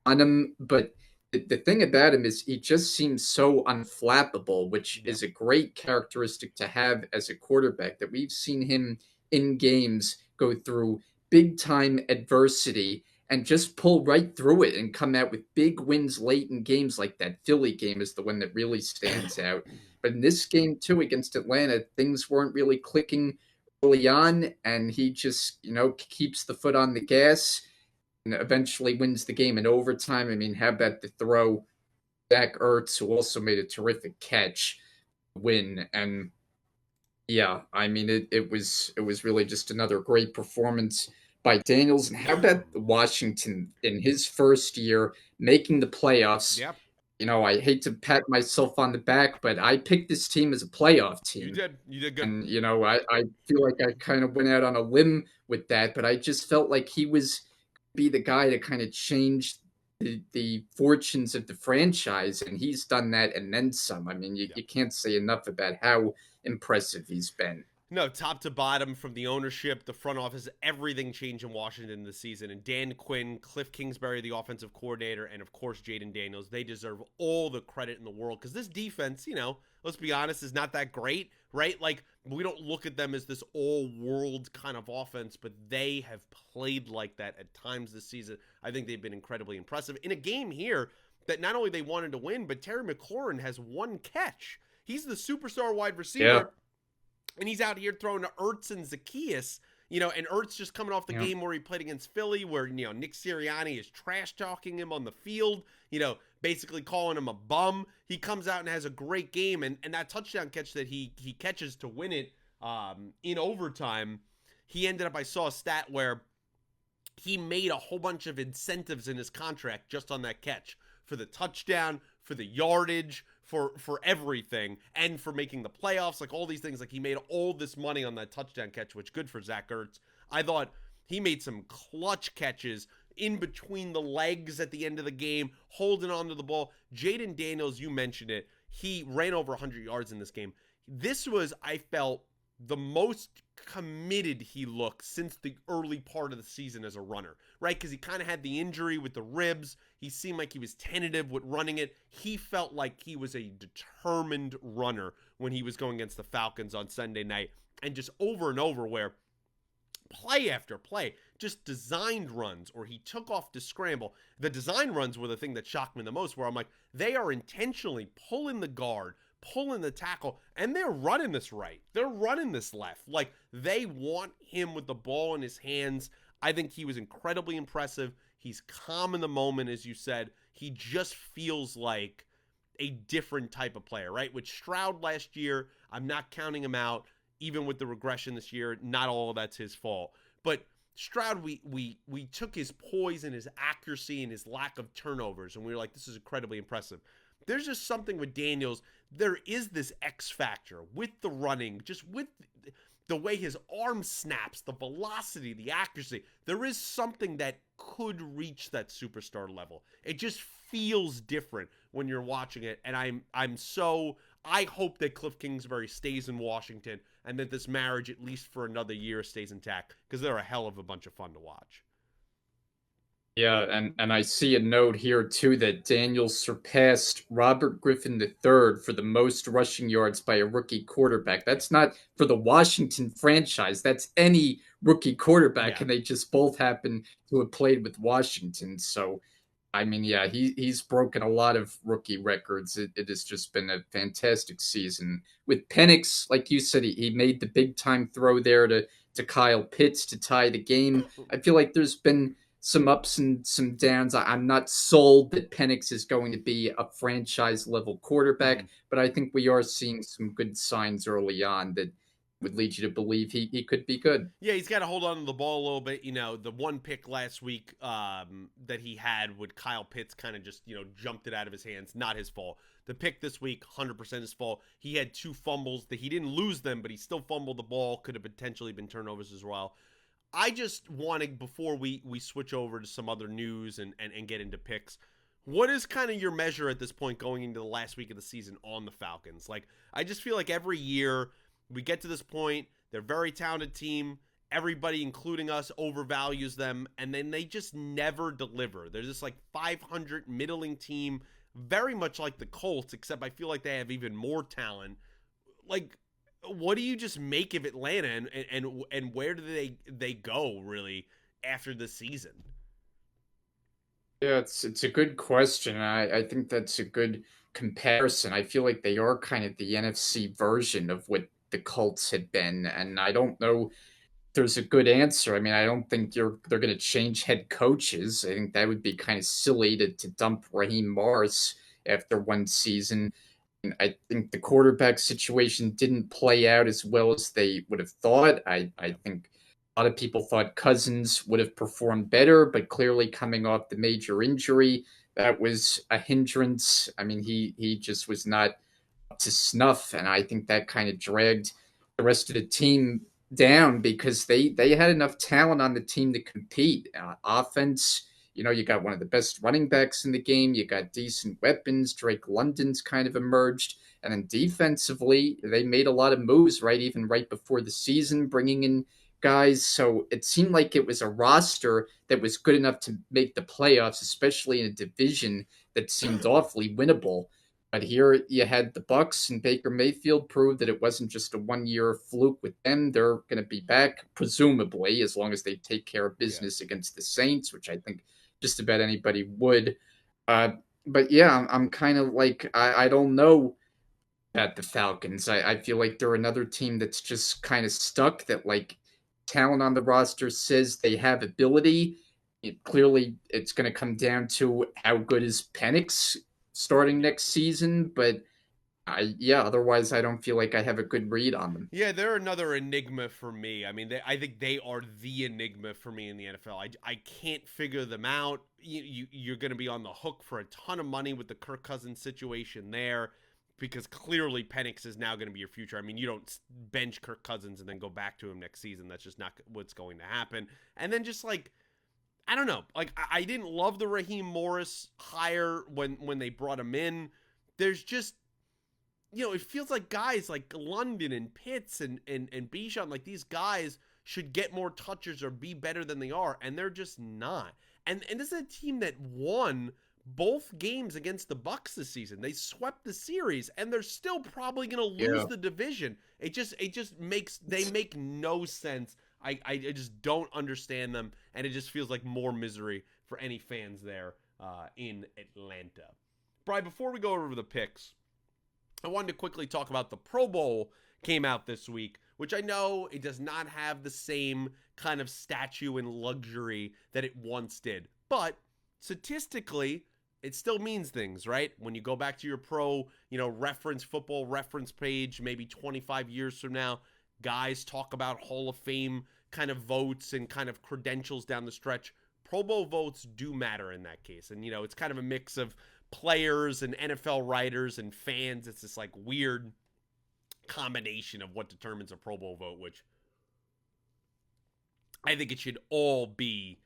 on him. But the thing about him is he just seems so unflappable, which is a great characteristic to have as a quarterback. That we've seen him in games go through big time adversity and just pull right through it and come out with big wins late in games. Like that Philly game is the one that really stands out. But in this game too, against Atlanta, things weren't really clicking early on, and he just keeps the foot on the gas and eventually wins the game in overtime. I mean, how about the throw? Zach Ertz, who also made a terrific catch, win. And yeah, I mean, it was really just another great performance by Daniels. And how about Washington in his first year making the playoffs? Yep. I hate to pat myself on the back, but I picked this team as a playoff team. You did good. And I feel like I kind of went out on a limb with that, but I just felt like he was be the guy to kind of change the fortunes of the franchise, and he's done that and then some. I mean, you can't say enough about how impressive he's been. No, top to bottom, from the ownership, the front office, everything changed in Washington this season. And Dan Quinn, Cliff Kingsbury, the offensive coordinator, and of course Jaden Daniels, they deserve all the credit in the world, because this defense, let's be honest, is not that great, right? Like, we don't look at them as this all-world kind of offense, but they have played like that at times this season. I think they've been incredibly impressive. In a game here that not only they wanted to win, but Terry McLaurin has one catch. He's the superstar wide receiver. Yeah. And he's out here throwing to Ertz and Zacchaeus, and Ertz just coming off the game where he played against Philly, where, Nick Sirianni is trash talking him on the field, basically calling him a bum. He comes out and has a great game, and that touchdown catch that he catches to win it in overtime, he ended up, I saw a stat where he made a whole bunch of incentives in his contract just on that catch, for the touchdown, for the yardage, for everything, and for making the playoffs, like all these things. Like, he made all this money on that touchdown catch, which good for Zach Ertz. I thought he made some clutch catches in between the legs at the end of the game, holding on to the ball. Jaden Daniels, you mentioned it, he ran over 100 yards in this game. This was, I felt, the most committed he looked since the early part of the season as a runner, right? Because he kind of had the injury with the ribs. He seemed like he was tentative with running it. He felt like he was a determined runner when he was going against the Falcons on Sunday night. And just over and over, where play after play, just designed runs, or he took off to scramble. The design runs were the thing that shocked me the most, where I'm like, they are intentionally pulling the guard, pulling the tackle, and they're running this right. They're running this left. Like, they want him with the ball in his hands. I think he was incredibly impressive. He's calm in the moment, as you said. He just feels like a different type of player, right? With Stroud last year, I'm not counting him out. Even with the regression this year, not all of that's his fault. But Stroud, we took his poise and his accuracy and his lack of turnovers, and we were like, this is incredibly impressive. There's just something with Daniels. There is this X factor with the running, just with the way his arm snaps, the velocity, the accuracy. There is something that could reach that superstar level. It just feels different when you're watching it, and I hope that Cliff Kingsbury stays in Washington and that this marriage, at least for another year, stays intact, because they're a hell of a bunch of fun to watch. Yeah, and I see a note here too that Daniels surpassed Robert Griffin III for the most rushing yards by a rookie quarterback. That's not for the Washington franchise. That's any rookie quarterback, Yeah. and they just both happen to have played with Washington. So, I mean, yeah, he's broken a lot of rookie records. It has just been a fantastic season. With Penix, like you said, he made the big time throw there to Kyle Pitts to tie the game. I feel like there's been some ups and some downs. I'm not sold that Penix is going to be a franchise level quarterback, but I think we are seeing some good signs early on that would lead you to believe he could be good. Yeah, he's got to hold on to the ball a little bit. The one pick last week that he had with Kyle Pitts kind of just, jumped it out of his hands. Not his fault. The pick this week, 100% his fault. He had 2 fumbles. That he didn't lose them, but he still fumbled the ball. Could have potentially been turnovers as well. I just wanted, before we switch over to some other news and get into picks, what is kind of your measure at this point going into the last week of the season on the Falcons? Like, I just feel like every year we get to this point, they're a very talented team. Everybody, including us, overvalues them, and then they just never deliver. They're just like 500 middling team, very much like the Colts, except I feel like they have even more talent. Like, what do you just make of Atlanta, and where do they go really after the season? Yeah, it's a good question. I think that's a good comparison. I feel like they are kind of the NFC version of what the Colts had been, and I don't know if there's a good answer. I mean, I don't think they're going to change head coaches. I think that would be kind of silly to dump Raheem Morris after one season. And I think the quarterback situation didn't play out as well as they would have thought. I think a lot of people thought Cousins would have performed better, but clearly coming off the major injury, that was a hindrance. I mean, he just was not up to snuff, and I think that kind of dragged the rest of the team down because they had enough talent on the team to compete. Offense, you got one of the best running backs in the game. You got decent weapons. Drake London's kind of emerged. And then defensively, they made a lot of moves, right? Even right before the season, bringing in guys. So it seemed like it was a roster that was good enough to make the playoffs, especially in a division that seemed awfully winnable. But here you had the Bucks and Baker Mayfield prove that it wasn't just a one-year fluke with them. They're going to be back, presumably, as long as they take care of business against the Saints, which I think just about anybody would. Uh, but yeah, I'm kind of like I don't know at the Falcons. I feel like they're another team that's just kind of stuck. That like talent on the roster says they have ability. Clearly, it's going to come down to how good is Penix starting next season. But otherwise, I don't feel like I have a good read on them. Yeah, they're another enigma for me. I mean, I think they are the enigma for me in the NFL. I can't figure them out. You're going to be on the hook for a ton of money with the Kirk Cousins situation there, because clearly Penix is now going to be your future. I mean, you don't bench Kirk Cousins and then go back to him next season. That's just not what's going to happen. And then just like, I don't know. Like, I didn't love the Raheem Morris hire when they brought him in. There's just, it feels like guys like London and Pitts and Bijan, like these guys should get more touches or be better than they are, and they're just not. And this is a team that won both games against the Bucks this season. They swept the series, and they're still probably going to lose the division. It just make no sense. I just don't understand them, and it just feels like more misery for any fans there in Atlanta. Brian, before we go over the picks, I wanted to quickly talk about the Pro Bowl came out this week, which I know it does not have the same kind of statue and luxury that it once did. But statistically, it still means things, right? When you go back to your reference football reference page, maybe 25 years from now, guys talk about Hall of Fame kind of votes and kind of credentials down the stretch. Pro Bowl votes do matter in that case. And, it's kind of a mix of players and NFL writers and fans. It's this like weird combination of what determines a Pro Bowl vote, which I think it should all be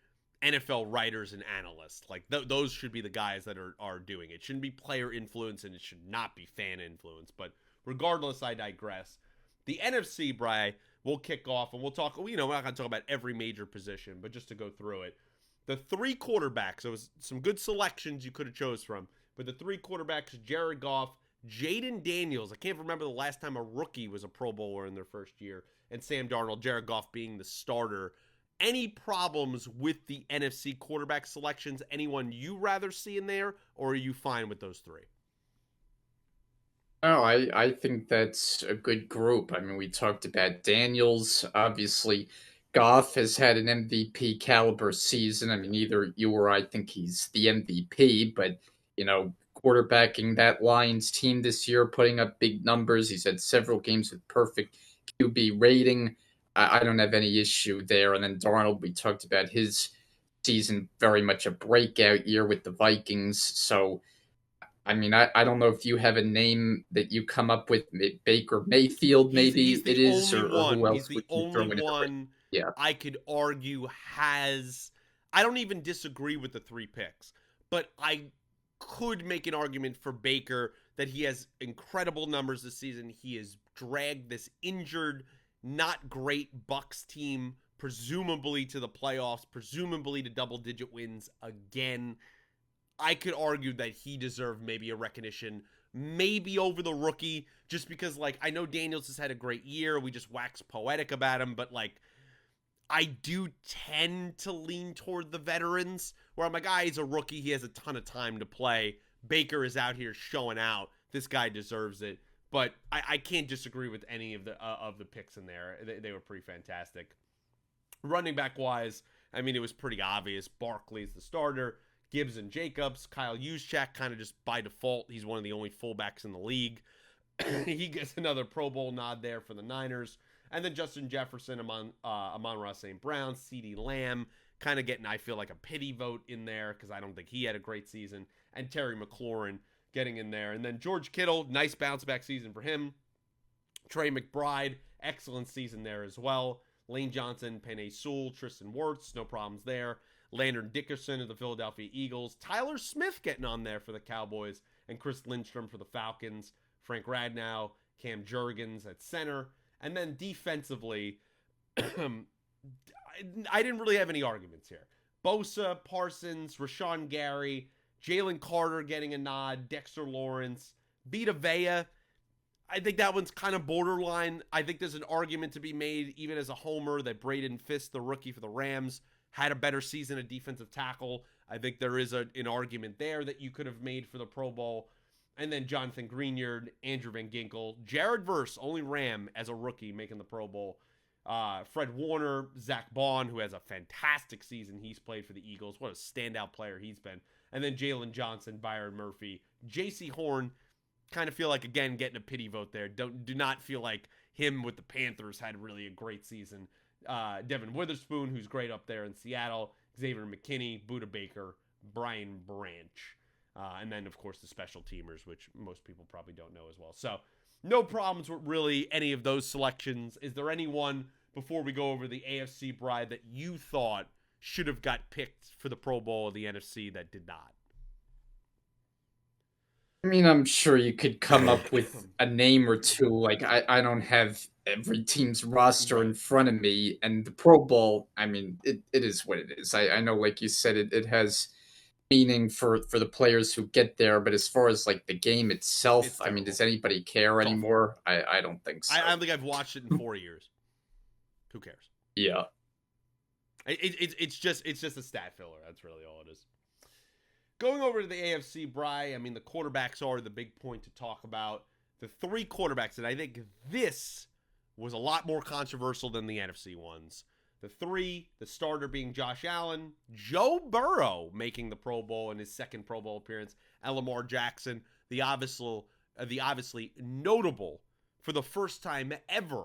NFL writers and analysts. Like those should be the guys that are doing it. It shouldn't be player influence and it should not be fan influence. But regardless, I digress. The NFC, Bri, we'll kick off and we'll talk. We're not going to talk about every major position, but just to go through it. The three quarterbacks, there was some good selections you could have chose from, but the three quarterbacks, Jared Goff, Jaden Daniels, I can't remember the last time a rookie was a Pro Bowler in their first year, and Sam Darnold, Jared Goff being the starter. Any problems with the NFC quarterback selections? Anyone you rather see in there, or are you fine with those three? Oh, I think that's a good group. I mean, we talked about Daniels. Obviously, Goff has had an MVP caliber season. I mean, either you or I think he's the MVP, but, quarterbacking that Lions team this year, putting up big numbers. He's had several games with perfect QB rating. I don't have any issue there. And then Darnold, we talked about his season, very much a breakout year with the Vikings. So, I mean, I don't know if you have a name that you come up with. Baker Mayfield, maybe He's it the is, only or one. who He's else the would you throw only in the ring? one Yeah. I could argue has. I don't even disagree with the three picks, but I could make an argument for Baker that he has incredible numbers this season. He has dragged this injured, not great Bucks team presumably to the playoffs, presumably to double-digit wins again. I could argue that he deserved maybe a recognition, maybe over the rookie, just because, like, I know Daniels has had a great year. We just wax poetic about him, but, like, I do tend to lean toward the veterans, where I'm like, he's a rookie. He has a ton of time to play. Baker is out here showing out. This guy deserves it. But I can't disagree with any of the picks in there. They were pretty fantastic. Running back wise, I mean, it was pretty obvious. Barkley's the starter. Gibbs and Jacobs. Kyle Juszczyk kind of just by default. He's one of the only fullbacks in the league. He gets another Pro Bowl nod there for the Niners. And then Justin Jefferson, Amon-Ra St. Brown, CeeDee Lamb, kind of getting, I feel like, a pity vote in there because I don't think he had a great season. And Terry McLaurin getting in there. And then George Kittle, nice bounce back season for him. Trey McBride, excellent season there as well. Lane Johnson, Penei Sewell, Tristan Wirfs, no problems there. Landon Dickerson of the Philadelphia Eagles. Tyler Smith getting on there for the Cowboys. And Chris Lindstrom for the Falcons. Frank Radnow, Cam Jurgens at center. And then defensively, I didn't really have any arguments here. Bosa, Parsons, Rashawn Gary, Jalen Carter getting a nod, Dexter Lawrence, Vita Vea. I think that one's kind of borderline. I think there's an argument to be made, even as a homer, that Braden Fisk, the rookie for the Rams, had a better season at defensive tackle. I think there is an argument there that you could have made for the Pro Bowl. And then Jonathan Greenyard, Andrew Van Ginkel, Jared Verse, only Ram as a rookie making the Pro Bowl. Fred Warner, Zach Bond, who has a fantastic season. He's played for the Eagles. What a standout player he's been. And then Jalen Johnson, Byron Murphy, J.C. Horn. Kind of feel like, again, getting a pity vote there. Do not feel like him with the Panthers had really a great season. Devin Witherspoon, who's great up there in Seattle. Xavier McKinney, Buda Baker, Brian Branch. And then, of course, the special teamers, which most people probably don't know as well. So, no problems with really any of those selections. Is there anyone, before we go over the AFC bride, that you thought should have got picked for the Pro Bowl of the NFC that did not? I mean, I'm sure you could come up with a name or two. Like, I don't have every team's roster Right. in front of me. And the Pro Bowl, I mean, it is what it is. I know, like you said, it has meaning for the players who get there. But as far as, like, the game itself, It's I mean, terrible. does anybody care It's awful. anymore? I don't think I so. don't think I've watched it in 4 years. Who cares? Yeah. It's just a stat filler. That's really all it is. Going over to the AFC, Bry, I mean, the quarterbacks are the big point to talk about. the three quarterbacks, and I think this was a lot more controversial than the NFC ones. The three, the starter being Josh Allen, Joe Burrow making the Pro Bowl in his second Pro Bowl appearance, and Lamar Jackson, the obviously notable for the first time ever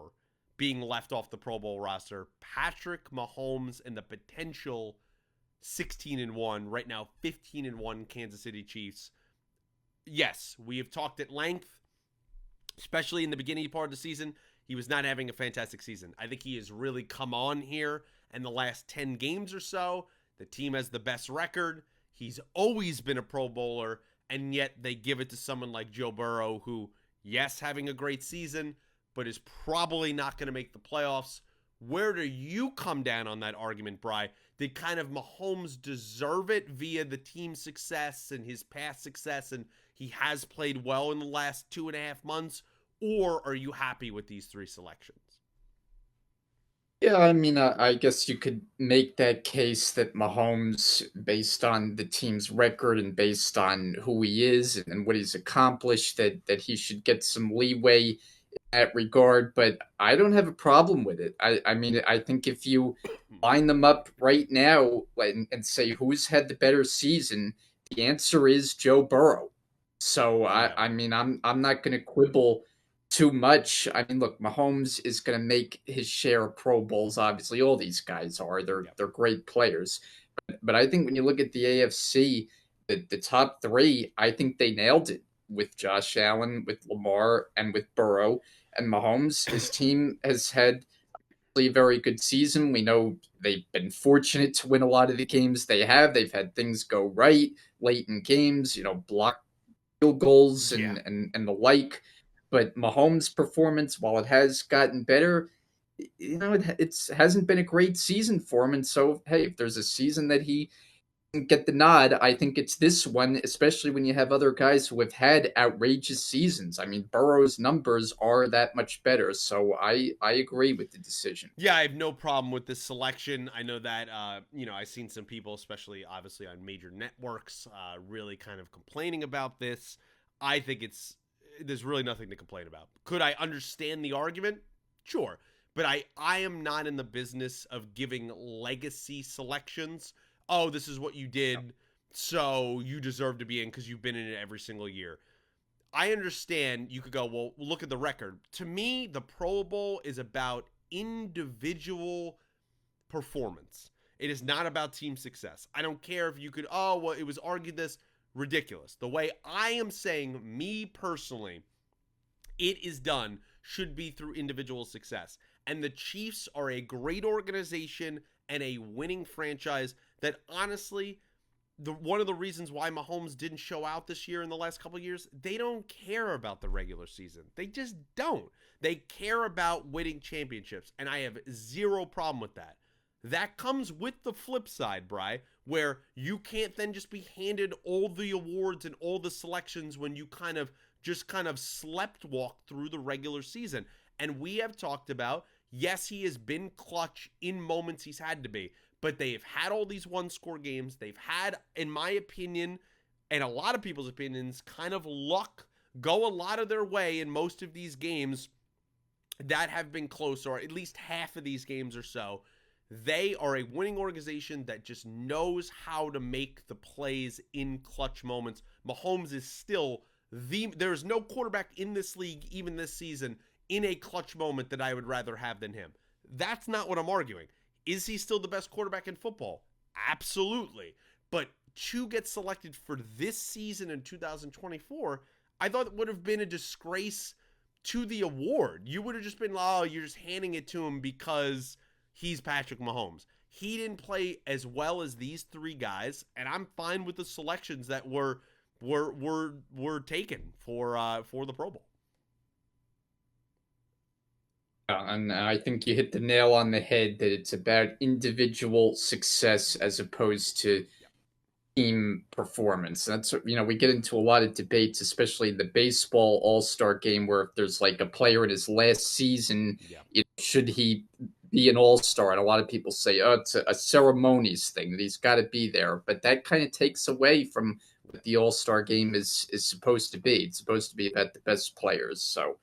being left off the Pro Bowl roster, Patrick Mahomes and the potential 16-1, right now 15-1 Kansas City Chiefs. Yes, we have talked at length, especially in the beginning part of the season. He was not having a fantastic season. I think he has really come on here in the last 10 games or so. The team has the best record. He's always been a Pro Bowler, and yet they give it to someone like Joe Burrow, who, yes, having a great season, but is probably not going to make the playoffs. Where do you come down on that argument, Bri? Did kind of Mahomes deserve it via the team success and his past success, and he has played well in the last 2.5 months? Or are you happy with these three selections? Yeah, I mean, I guess you could make that case that Mahomes, based on the team's record and based on who he is and what he's accomplished, that he should get some leeway in that regard. But I don't have a problem with it. I mean, I think if you line them up right now and say who's had the better season, the answer is Joe Burrow. So Yeah. I mean, I'm not going to quibble too much. I mean, look, Mahomes is going to make his share of Pro Bowls. Obviously, all these guys are. They're Yep. they're great players. But I think when you look at the AFC, the top three, I think they nailed it with Josh Allen, with Lamar, and with Burrow. And Mahomes, his team has had a very good season. We know they've been fortunate to win a lot of the games they have. They've had things go right late in games, block field goals Yeah. and the like. But Mahomes' performance, while it has gotten better, it hasn't been a great season for him. And so, hey, if there's a season that he didn't get the nod, I think it's this one, especially when you have other guys who have had outrageous seasons. I mean, Burrow's numbers are that much better. So I agree with the decision. Yeah, I have no problem with this selection. I know that, I've seen some people, especially obviously on major networks, really kind of complaining about this. I think there's really nothing to complain about. Could I understand the argument? Sure. But I am not in the business of giving legacy selections. Oh, this is what you did, so you deserve to be in because you've been in it every single year. I understand you could go, well, look at the record. To me, the Pro Bowl is about individual performance. It is not about team success. I don't care if you could, oh, well, it was argued this. Ridiculous. The way I am saying, me personally, it is done should be through individual success. And the Chiefs are a great organization and a winning franchise that honestly, one of the reasons why Mahomes didn't show out this year in the last couple of years, they don't care about the regular season. They just don't. They care about winning championships, and I have zero problem with that. That comes with the flip side, Bri, where you can't then just be handed all the awards and all the selections when you kind of slept walk through the regular season. And we have talked about, yes, he has been clutch in moments he's had to be, but they've had all these one-score games. They've had, in my opinion, and a lot of people's opinions, kind of luck go a lot of their way in most of these games that have been close, or at least half of these games or so. They are a winning organization that just knows how to make the plays in clutch moments. Mahomes is still there's no quarterback in this league, even this season, in a clutch moment that I would rather have than him. That's not what I'm arguing. Is he still the best quarterback in football? Absolutely. But to get selected for this season in 2024, I thought it would have been a disgrace to the award. You would have just been, oh, you're just handing it to him because he's Patrick Mahomes. He didn't play as well as these three guys, and I'm fine with the selections that were taken for the Pro Bowl. And I think you hit the nail on the head that it's about individual success as opposed to team performance. That's we get into a lot of debates, especially the baseball All-Star game, where if there's like a player in his last season, Yeah. should he be an all-star, and a lot of people say, oh, it's a ceremonies thing, that he's got to be there, but that kind of takes away from what the all-star game is supposed to be. It's supposed to be about the best players. So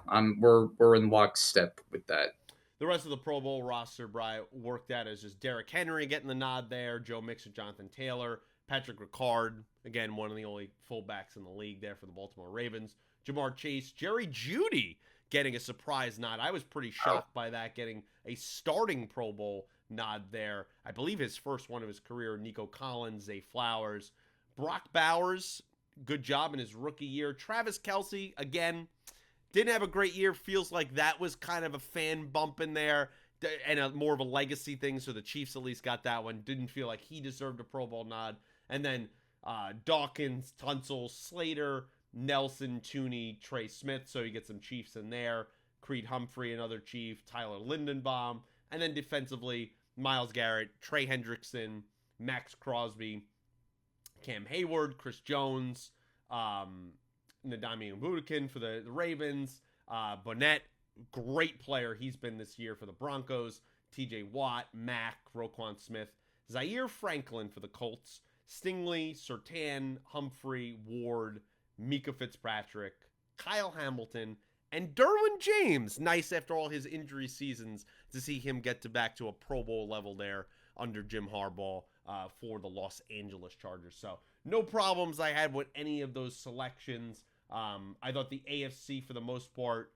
we're in lockstep with that. The rest of the Pro Bowl roster, Bry, worked out as just Derrick Henry getting the nod there, Joe Mixon, Jonathan Taylor, Patrick Ricard, again, one of the only fullbacks in the league there for the Baltimore Ravens, Jamar Chase, Jerry Jeudy getting a surprise nod. I was pretty shocked by that, getting a starting Pro Bowl nod there. I believe his first one of his career, Nico Collins, Zay Flowers, Brock Bowers, good job in his rookie year. Travis Kelce, again, didn't have a great year. Feels like that was kind of a fan bump in there and more of a legacy thing. So the Chiefs at least got that one. Didn't feel like he deserved a Pro Bowl nod. And then Dawkins, Tunsil, Slater, Nelson, Tooney, Trey Smith. So you get some Chiefs in there. Creed Humphrey, another Chief. Tyler Lindenbaum. And then defensively, Myles Garrett, Trey Hendrickson, Max Crosby, Cam Hayward, Chris Jones, Nadami Ngudkin for the Ravens. Bonnet, great player he's been this year for the Broncos. TJ Watt, Mack, Roquan Smith, Zaire Franklin for the Colts. Stingley, Surtain, Humphrey, Ward, Mika Fitzpatrick, Kyle Hamilton, and Derwin James. Nice after all his injury seasons to see him get back to a Pro Bowl level there under Jim Harbaugh for the Los Angeles Chargers. So no problems I had with any of those selections. I thought the AFC, for the most part,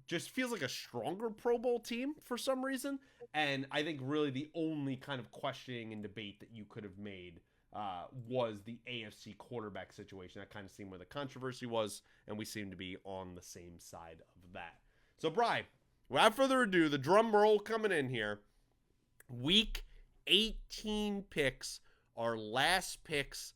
just feels like a stronger Pro Bowl team for some reason. And I think really the only kind of questioning and debate that you could have made was the AFC quarterback situation. That kind of seemed where the controversy was, and we seem to be on the same side of that. So, Bri, without further ado, the drum roll coming in here. Week 18 picks, our last picks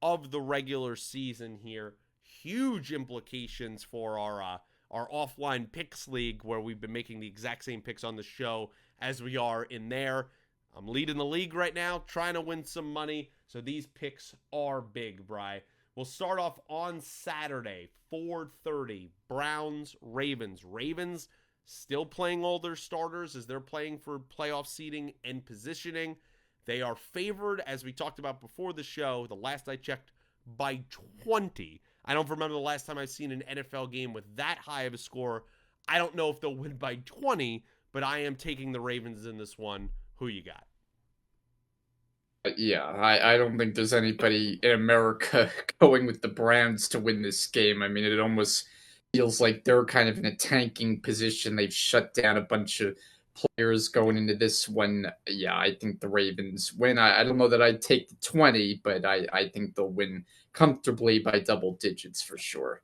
of the regular season here. Huge implications for our offline picks league, where we've been making the exact same picks on the show as we are in there. I'm leading the league right now, trying to win some money. So these picks are big, Bri. We'll start off on Saturday, 4:30. Browns, Ravens. Ravens still playing all their starters as they're playing for playoff seeding and positioning. They are favored, as we talked about before the show, the last I checked, by 20. I don't remember the last time I've seen an NFL game with that high of a score. I don't know if they'll win by 20, but I am taking the Ravens in this one. Who you got? Yeah, I don't think there's anybody in America going with the Browns to win this game. I mean, it almost feels like they're kind of in a tanking position. They've shut down a bunch of players going into this one. Yeah, I think the Ravens win. I don't know that I'd take the 20, but I think they'll win comfortably by double digits for sure.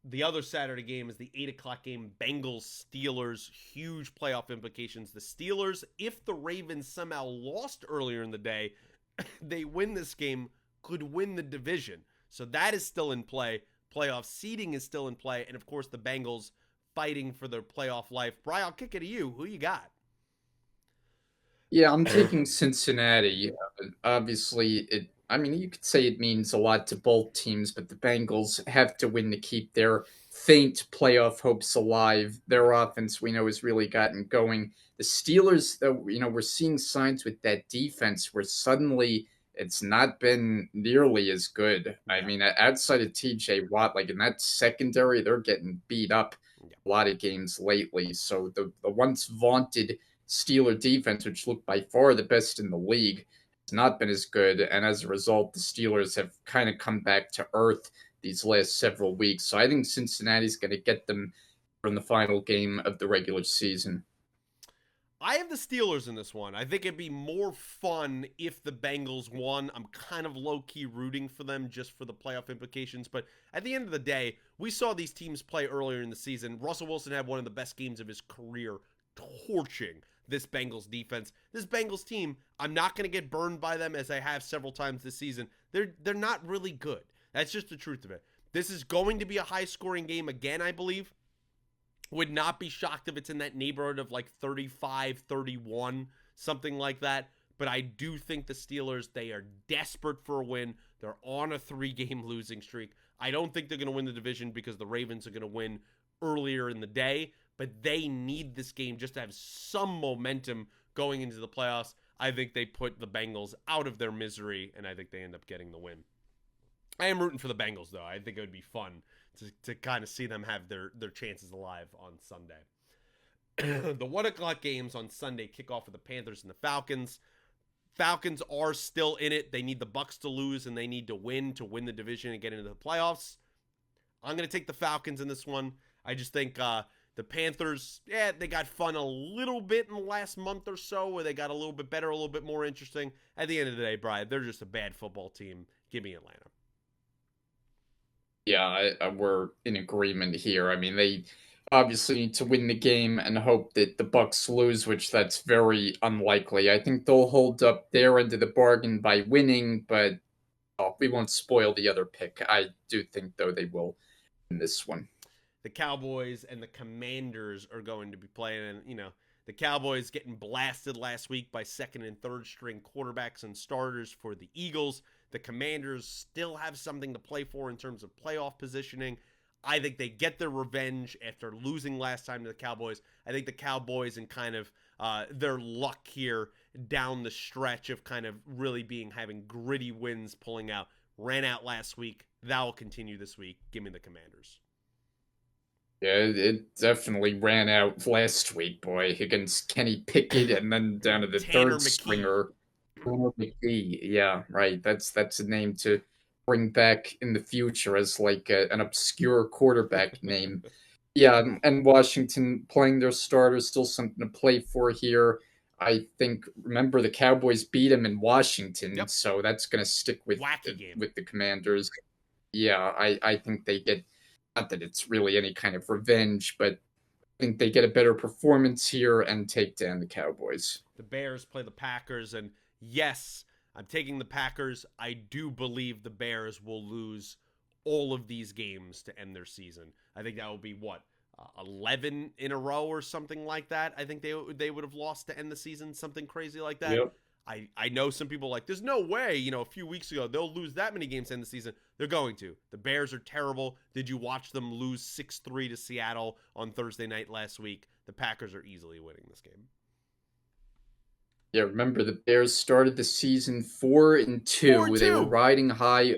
The other Saturday game is the 8 o'clock game, Bengals-Steelers. Huge playoff implications. The Steelers, if the Ravens somehow lost earlier in the day, they win this game, could win the division. So that is still in play. Playoff seeding is still in play. And, of course, the Bengals fighting for their playoff life. Brian, I'll kick it to you. Who you got? Yeah, I'm taking Cincinnati. Obviously, I mean, you could say it means a lot to both teams, but the Bengals have to win to keep their faint playoff hopes alive. Their offense, we know, has really gotten going. The Steelers, though, we're seeing signs with that defense where suddenly it's not been nearly as good. I mean, outside of TJ Watt, like in that secondary, they're getting beat up a lot of games lately. So the once vaunted Steeler defense, which looked by far the best in the league, has not been as good. And as a result, the Steelers have kind of come back to earth these last several weeks. So I think Cincinnati's going to get them in the final game of the regular season. I have the Steelers in this one. I think it'd be more fun if the Bengals won. I'm kind of low-key rooting for them just for the playoff implications. But at the end of the day, we saw these teams play earlier in the season. Russell Wilson had one of the best games of his career, torching this Bengals defense. This Bengals team, I'm not going to get burned by them as I have several times this season. They're not really good. That's just the truth of it. This is going to be a high-scoring game again, I believe. Would not be shocked if it's in that neighborhood of like 35-31, something like that. But I do think the Steelers, they are desperate for a win. They're on a 3-game losing streak. I don't think they're going to win the division because the Ravens are going to win earlier in the day. but they need this game just to have some momentum going into the playoffs. I think they put the Bengals out of their misery, and I think they end up getting the win. I am rooting for the Bengals, though. I think it would be fun to kind of see them have their chances alive on Sunday. The 1 o'clock games on Sunday kick off with the Panthers and the Falcons. Falcons are still in it. They need the Bucs to lose, and they need to win the division and get into the playoffs. I'm going to take the Falcons in this one. I just think the Panthers, they got fun a little bit in the last month or so, where they got a little bit better, a little bit more interesting. At the end of the day, Brian, they're just a bad football team. Give me Atlanta. Yeah, we're in agreement here. I mean, they obviously need to win the game and hope that the Bucks lose, which that's very unlikely. I think they'll hold up their end of the bargain by winning, but we won't spoil the other pick. I do think, though, they will in this one. The Cowboys and the Commanders are going to be playing, and the Cowboys getting blasted last week by second and third string quarterbacks and starters for the Eagles. The Commanders still have something to play for in terms of playoff positioning. I think they get their revenge after losing last time to the Cowboys. I think the Cowboys and kind of their luck here down the stretch of kind of really having gritty wins pulling out ran out last week. That will continue this week. Give me the Commanders. Yeah, it definitely ran out last week, boy, against Kenny Pickett, and then down to the Tanner third McKee. stringer, Tanner McKee. Yeah, right. That's a name to bring back in the future as like an obscure quarterback name. Yeah, and Washington playing their starters, still something to play for here. I think, remember, the Cowboys beat them in Washington, Yep. so that's going to stick with Wacky game. with the Commanders. Yeah, I think they get, not that it's really any kind of revenge, but I think they get a better performance here and take down the Cowboys. The Bears play the Packers, and yes, I'm taking the Packers. I do believe the Bears will lose all of these games to end their season. I think that will be 11 in a row or something like that. I think they would have lost to end the season, something crazy like that. Yep. I know some people are like, there's no way, a few weeks ago, they'll lose that many games to end the season. They're going to. The Bears are terrible. Did you watch them lose 6-3 to Seattle on Thursday night last week? The Packers are easily winning this game. Yeah, remember the Bears started the season 4-2. 4-2. They were riding high,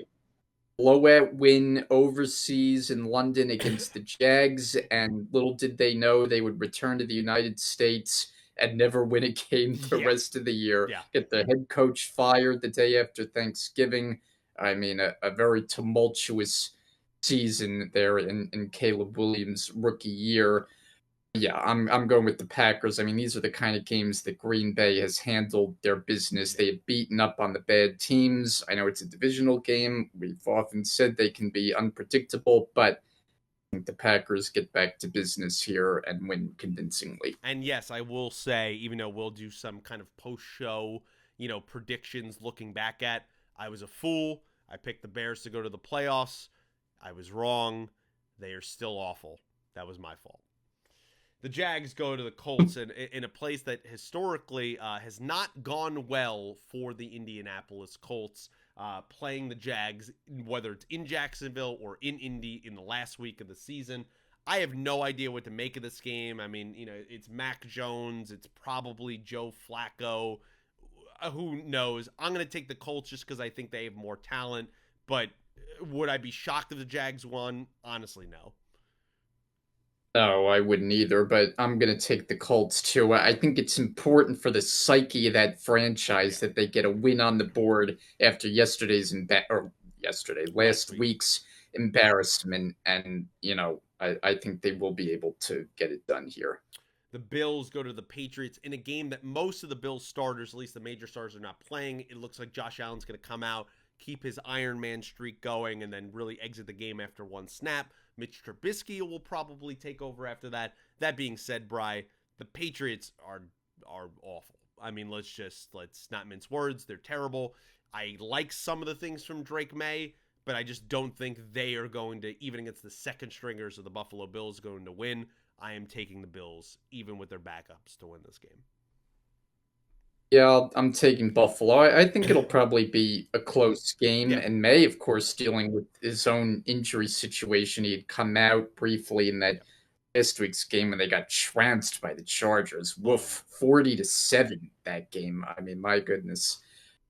blowout win overseas in London against the Jags, and little did they know they would return to the United States and never win a game the rest of the year. Yeah. Get the head coach fired the day after Thanksgiving. I mean, a very tumultuous season there in Caleb Williams' rookie year. Yeah, I'm going with the Packers. I mean, these are the kind of games that Green Bay has handled their business. They have beaten up on the bad teams. I know it's a divisional game. We've often said they can be unpredictable, but I think the Packers get back to business here and win convincingly. And yes, I will say, even though we'll do some kind of post-show, predictions looking back at, I was a fool. I picked the Bears to go to the playoffs. I was wrong. They are still awful. That was my fault. The Jags go to the Colts in a place that historically has not gone well for the Indianapolis Colts, playing the Jags, whether it's in Jacksonville or in Indy in the last week of the season. I have no idea what to make of this game. I mean, it's Mac Jones. It's probably Joe Flacco. Who knows? I'm going to take the Colts just because I think they have more talent. But would I be shocked if the Jags won? Honestly, no. No, I wouldn't either, but I'm going to take the Colts too. I think it's important for the psyche of that franchise that they get a win on the board after last week's embarrassment. And, I think they will be able to get it done here. The Bills go to the Patriots in a game that most of the Bills starters, at least the major stars, are not playing. It looks like Josh Allen's going to come out, keep his Iron Man streak going, and then really exit the game after one snap. Mitch Trubisky will probably take over after that. That being said, Bry, the Patriots are awful. I mean, let's not mince words. They're terrible. I like some of the things from Drake May, but I just don't think they are going to, even against the second stringers of the Buffalo Bills, going to win. I am taking the Bills, even with their backups, to win this game. Yeah, I'm taking Buffalo. I think it'll probably be a close game. Yeah. And May, of course, dealing with his own injury situation. He had come out briefly in that last week's game when they got trounced by the Chargers. Oh, Woof, 40-7 that game. I mean, my goodness.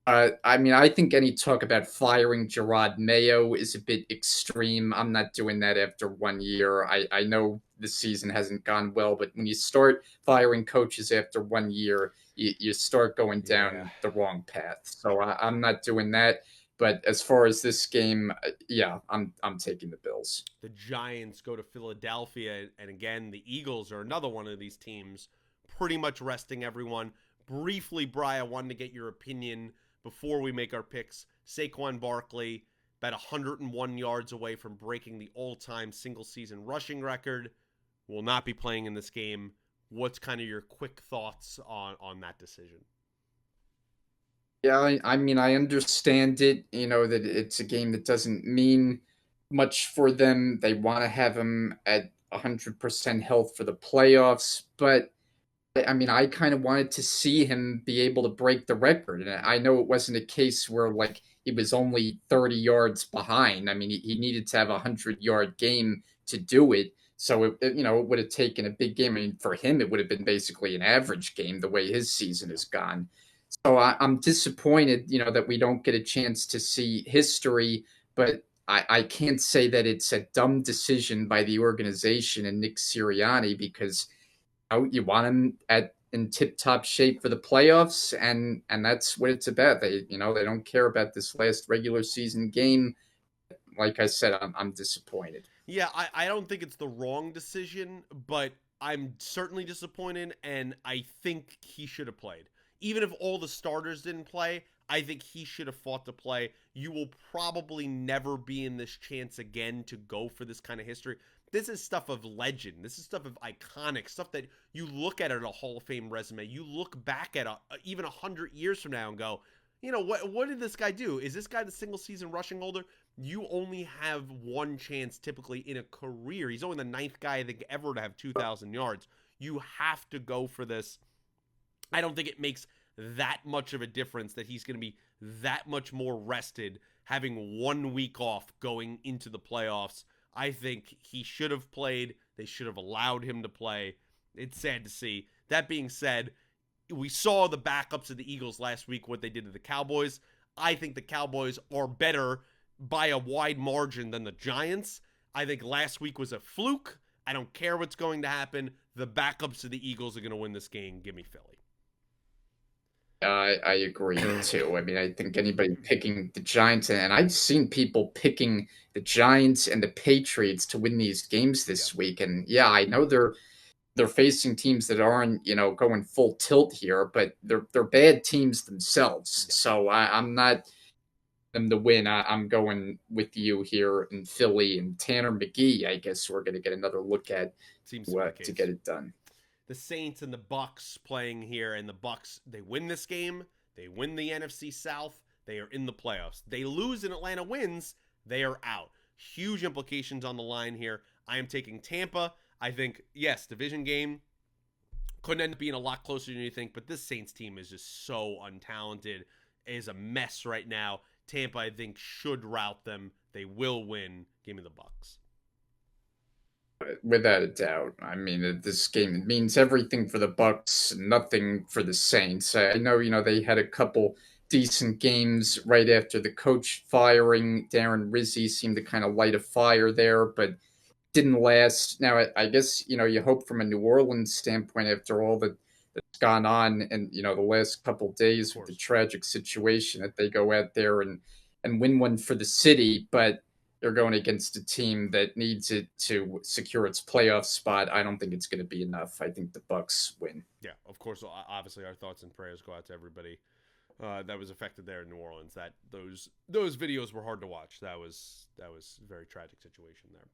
I mean, I think any talk about firing Gerard Mayo is a bit extreme. I'm not doing that after 1 year. I know the season hasn't gone well, but when you start firing coaches after 1 year, you start going yeah. down the wrong path. So I'm not doing that. But as far as this game, yeah, I'm taking the Bills. The Giants go to Philadelphia, and again, the Eagles are another one of these teams pretty much resting everyone. Briefly, Bri, I wanted to get your opinion before we make our picks. Saquon Barkley, about 101 yards away from breaking the all-time single-season rushing record, will not be playing in this game. What's kind of your quick thoughts on that decision? Yeah, I mean, I understand it, that it's a game that doesn't mean much for them. They want to have him at 100% health for the playoffs, but I mean, I kind of wanted to see him be able to break the record. And I know it wasn't a case where like he was only 30 yards behind. I mean, he needed to have a 100-yard game to do it. So it would have taken a big game. I mean, for him, it would have been basically an average game the way his season has gone. So I'm disappointed, that we don't get a chance to see history, but I can't say that it's a dumb decision by the organization and Nick Sirianni because you want him in tip top shape for the playoffs, and that's what it's about. They don't care about this last regular season game. Like I said, I'm disappointed. Yeah, I don't think it's the wrong decision, but I'm certainly disappointed, and I think he should have played. Even if all the starters didn't play, I think he should have fought to play. You will probably never be in this chance again to go for this kind of history. This is stuff of legend. This is stuff of iconic stuff that you look at a Hall of Fame resume. You look back at even 100 years from now and go, what did this guy do? Is this guy the single season rushing holder? You only have one chance typically in a career. He's only the ninth guy I think ever to have 2,000 yards. You have to go for this. I don't think it makes that much of a difference that he's going to be that much more rested having 1 week off going into the playoffs. I think he should have played. They should have allowed him to play. It's sad to see. That being said, we saw the backups of the Eagles last week, what they did to the Cowboys. I think the Cowboys are better by a wide margin than the Giants. I think last week was a fluke. I don't care what's going to happen. The backups of the Eagles are going to win this game. Give me Philly. I agree too. I mean, I think anybody picking the Giants, and I've seen people picking the Giants and the Patriots to win these games this week. And yeah, I know they're facing teams that aren't, going full tilt here, but they're bad teams themselves. Yeah. So I'm not them to win. I'm going with you here in Philly and Tanner McGee. I guess we're going to get another look at Seems to be the case. to get it done. The Saints and the Bucks playing here, and the Bucks, they win this game, they win the NFC South, they are in the playoffs. They lose and Atlanta wins, they are out. Huge implications on the line here. I am taking Tampa. I think, yes, division game couldn't end up being a lot closer than you think, but this Saints team is just so untalented. It is a mess right now. Tampa, I think, should rout them. They will win. Give me the Bucks. Without a doubt. I mean, this game means everything for the Bucks, nothing for the Saints. I know, they had a couple decent games right after the coach firing. Darren Rizzi seemed to kind of light a fire there, but didn't last. Now, I guess, you hope from a New Orleans standpoint after all that's gone on and, the last couple days with the tragic situation that they go out there and win one for the city, but they're going against a team that needs it to secure its playoff spot. I don't think it's going to be enough. I think the Bucks win. Yeah, of course. Obviously, our thoughts and prayers go out to everybody that was affected there in New Orleans. That those videos were hard to watch. That was a very tragic situation there.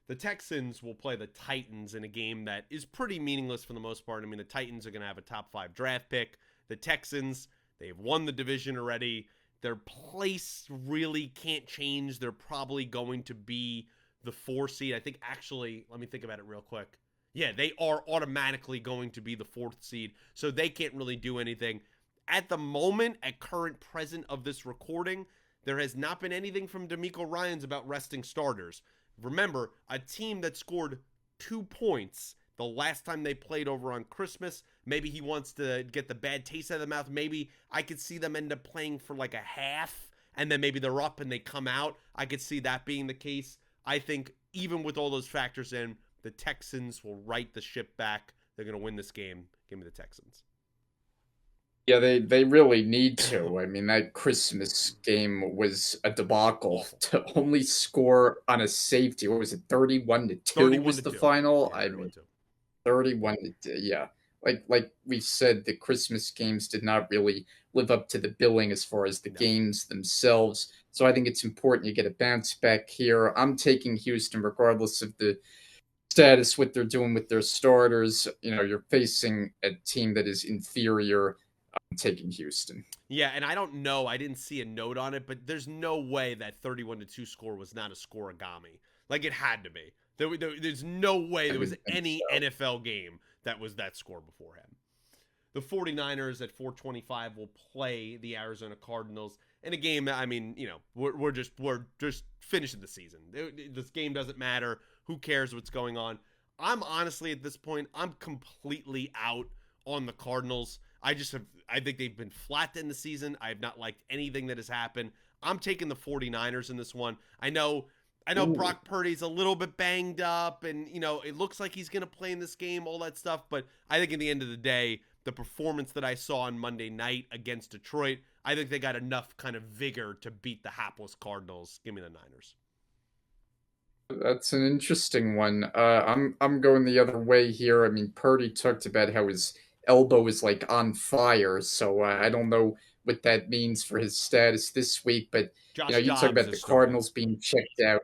The Texans will play the Titans in a game that is pretty meaningless for the most part. I mean, the Titans are going to have a top 5 draft pick. The Texans, they've won the division already. Their place really can't change. They're probably going to be the 4 seed. I think actually, let me think about it real quick. Yeah, they are automatically going to be the 4th seed, so they can't really do anything. At the moment, at current present of this recording, there has not been anything from DeMeco Ryans about resting starters. Remember, a team that scored 2 points the last time they played over on Christmas. Maybe he wants to get the bad taste out of the mouth. Maybe I could see them end up playing for like a half, and then maybe they're up and they come out. I could see that being the case. I think even with all those factors in, the Texans will right the ship back. They're going to win this game. Give me the Texans. Yeah, they really need to. I mean, that Christmas game was a debacle. Awful. To only score on a safety, what was it, 31-2 31 was to the 2. final? Yeah, I 31 mean, to 2. 31 to, yeah. Like we said, the Christmas games did not really live up to the billing as far as the No. games themselves. So I think it's important you get a bounce back here. I'm taking Houston regardless of the status, what they're doing with their starters. You know, you're facing a team that is inferior. I'm taking Houston. Yeah, and I don't know. I didn't see a note on it, but there's no way that 31 to 2 score was not a scoreagami. Like it had to be. There's no way I there was didn't think any so. NFL game that was that score beforehand. The 49ers at 425 will play the Arizona Cardinals in a game. I mean, we're just finishing the season. This game doesn't matter. Who cares what's going on? I'm honestly at this point, I'm completely out on the Cardinals. I think they've been flat in the season. I have not liked anything that has happened. I'm taking the 49ers in this one. I know Ooh. Brock Purdy's a little bit banged up and it looks like he's going to play in this game, all that stuff, but I think at the end of the day, the performance that I saw on Monday night against Detroit, I think they got enough kind of vigor to beat the hapless Cardinals. Give me the Niners. That's an interesting one. I'm going the other way here. I mean, Purdy talked about how his elbow is like on fire, so I don't know what that means for his status this week. But Josh you talk Dobbs about is the starting. Cardinals being checked out.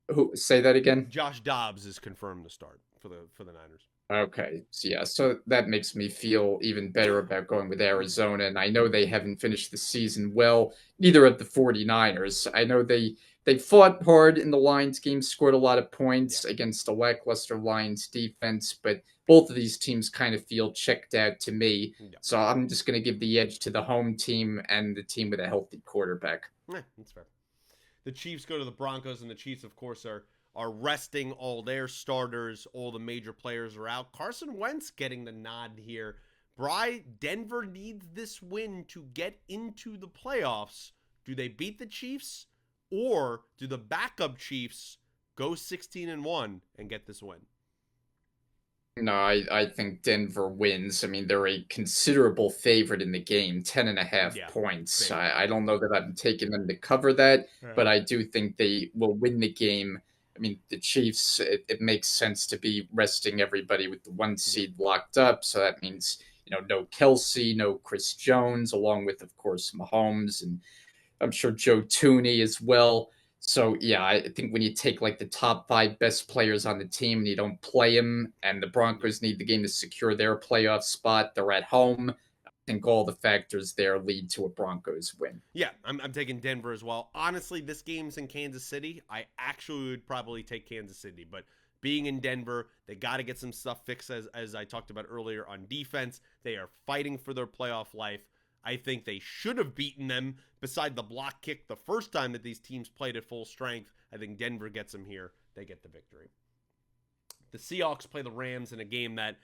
Who say that again? Josh Dobbs is confirmed to start for the Niners. Okay, so yeah, so that makes me feel even better about going with Arizona. And I know they haven't finished the season well, neither of the 49ers. I know they fought hard in the Lions game, scored a lot of Yeah. points against a lackluster Lions defense, but both of these teams kind of feel checked out to me. Yeah. So I'm just going to give the edge to the home team and the team with a healthy quarterback. That's fair. The Chiefs go to the Broncos, and the Chiefs, of course, are resting all their starters. All the major players are out. Carson Wentz getting the nod here. Denver needs this win to get into the playoffs. Do they beat the Chiefs, or do the backup Chiefs go 16-1 and get this win? No, I think Denver wins. I mean, they're a considerable favorite in the game, 10.5 Yeah, points. big. I don't know that I'm taking them to cover that, Yeah. but I do think they will win the game. I mean, the Chiefs, it makes sense to be resting everybody with the one Yeah. seed locked up. So that means, no Kelsey, no Chris Jones, along with, of course, Mahomes and I'm sure Joe Tooney as well. So yeah, I think when you take like the top five best players on the team and you don't play them, and the Yeah. Broncos need the game to secure their playoff spot, they're at home. I think all the factors there lead to a Broncos win. Yeah, I'm taking Denver as well. Honestly, this game's in Kansas City. I actually would probably take Kansas City, but being in Denver, they got to get some stuff fixed as I talked about earlier on defense. They are fighting for their playoff life. I think they should have beaten them beside the block kick the first time that these teams played at full strength. I think Denver gets them here. They get the victory. The Seahawks play the Rams in a game that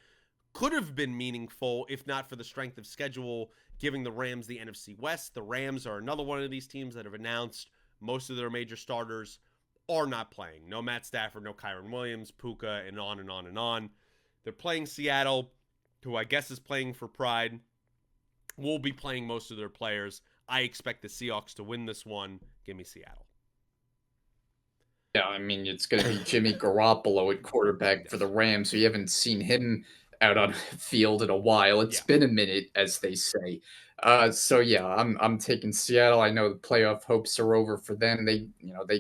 could have been meaningful if not for the strength of schedule, giving the Rams the NFC West. The Rams are another one of these teams that have announced most of their major starters are not playing. No Matt Stafford, no Kyron Williams, Puka, and on and on and on. They're playing Seattle, who I guess is playing for pride. Will be playing most of their players. I expect the Seahawks to win this one. Give me Seattle. Yeah, I mean it's going to be Jimmy Garoppolo at quarterback for Yes. the Rams. We haven't seen him out on the field in a while. It's Yeah. been a minute, as they say. So yeah, I'm taking Seattle. I know the playoff hopes are over for them. They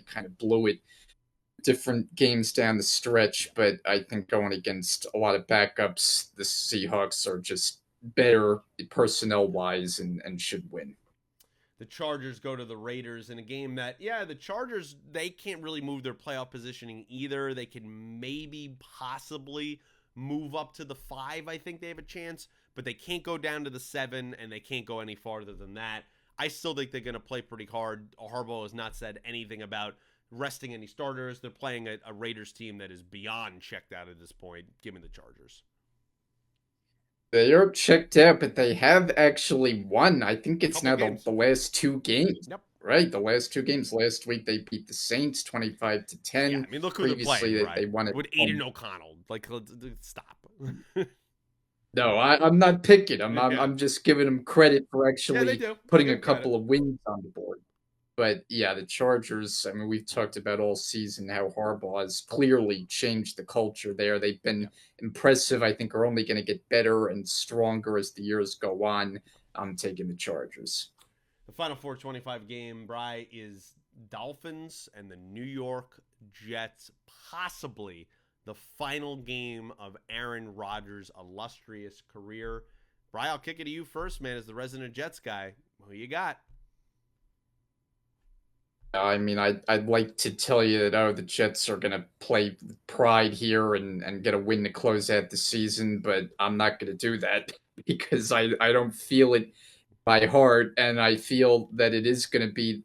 kind of blew it different games down the stretch, Yeah. but I think going against a lot of backups, the Seahawks are just better personnel wise and should win. The Chargers go to the Raiders in a game that, yeah, the Chargers, they can't really move their playoff positioning either. They can maybe possibly move up to the 5. I think they have a chance, but they can't go down to the 7, and they can't go any farther than that. I still think they're going to play pretty hard. Harbaugh has not said anything about resting any starters. They're playing a Raiders team that is beyond checked out at this point. Give me the Chargers. They are checked out, but they have actually won. I think it's Couple now games. the last two games. Yep. Right, the last two games. Last week they beat the Saints 25 to Yeah, 10. I mean, look who they're playing, Previously right? they won it. With Aiden O'Connell. Like, stop. No, I'm not picking them. Yeah. I'm just giving them credit for Yeah, they actually do. I putting give a them credit. couple of wins on the board. But yeah, the Chargers, I mean, we've talked about all season how Harbaugh has clearly changed the culture there. They've Yeah. been impressive. I think are only going to get better and stronger as the years go on. I'm taking the Chargers. The final 425 game, Bry, is Dolphins and the New York Jets, possibly the final game of Aaron Rodgers' illustrious career. Bry, I'll kick it to you first, man, as the resident Jets guy. Who you got? I mean, I'd like to tell you that the Jets are going to play with pride here and get a win to close out the season, but I'm not going to do that because I don't feel it by heart, and I feel that it is going to be.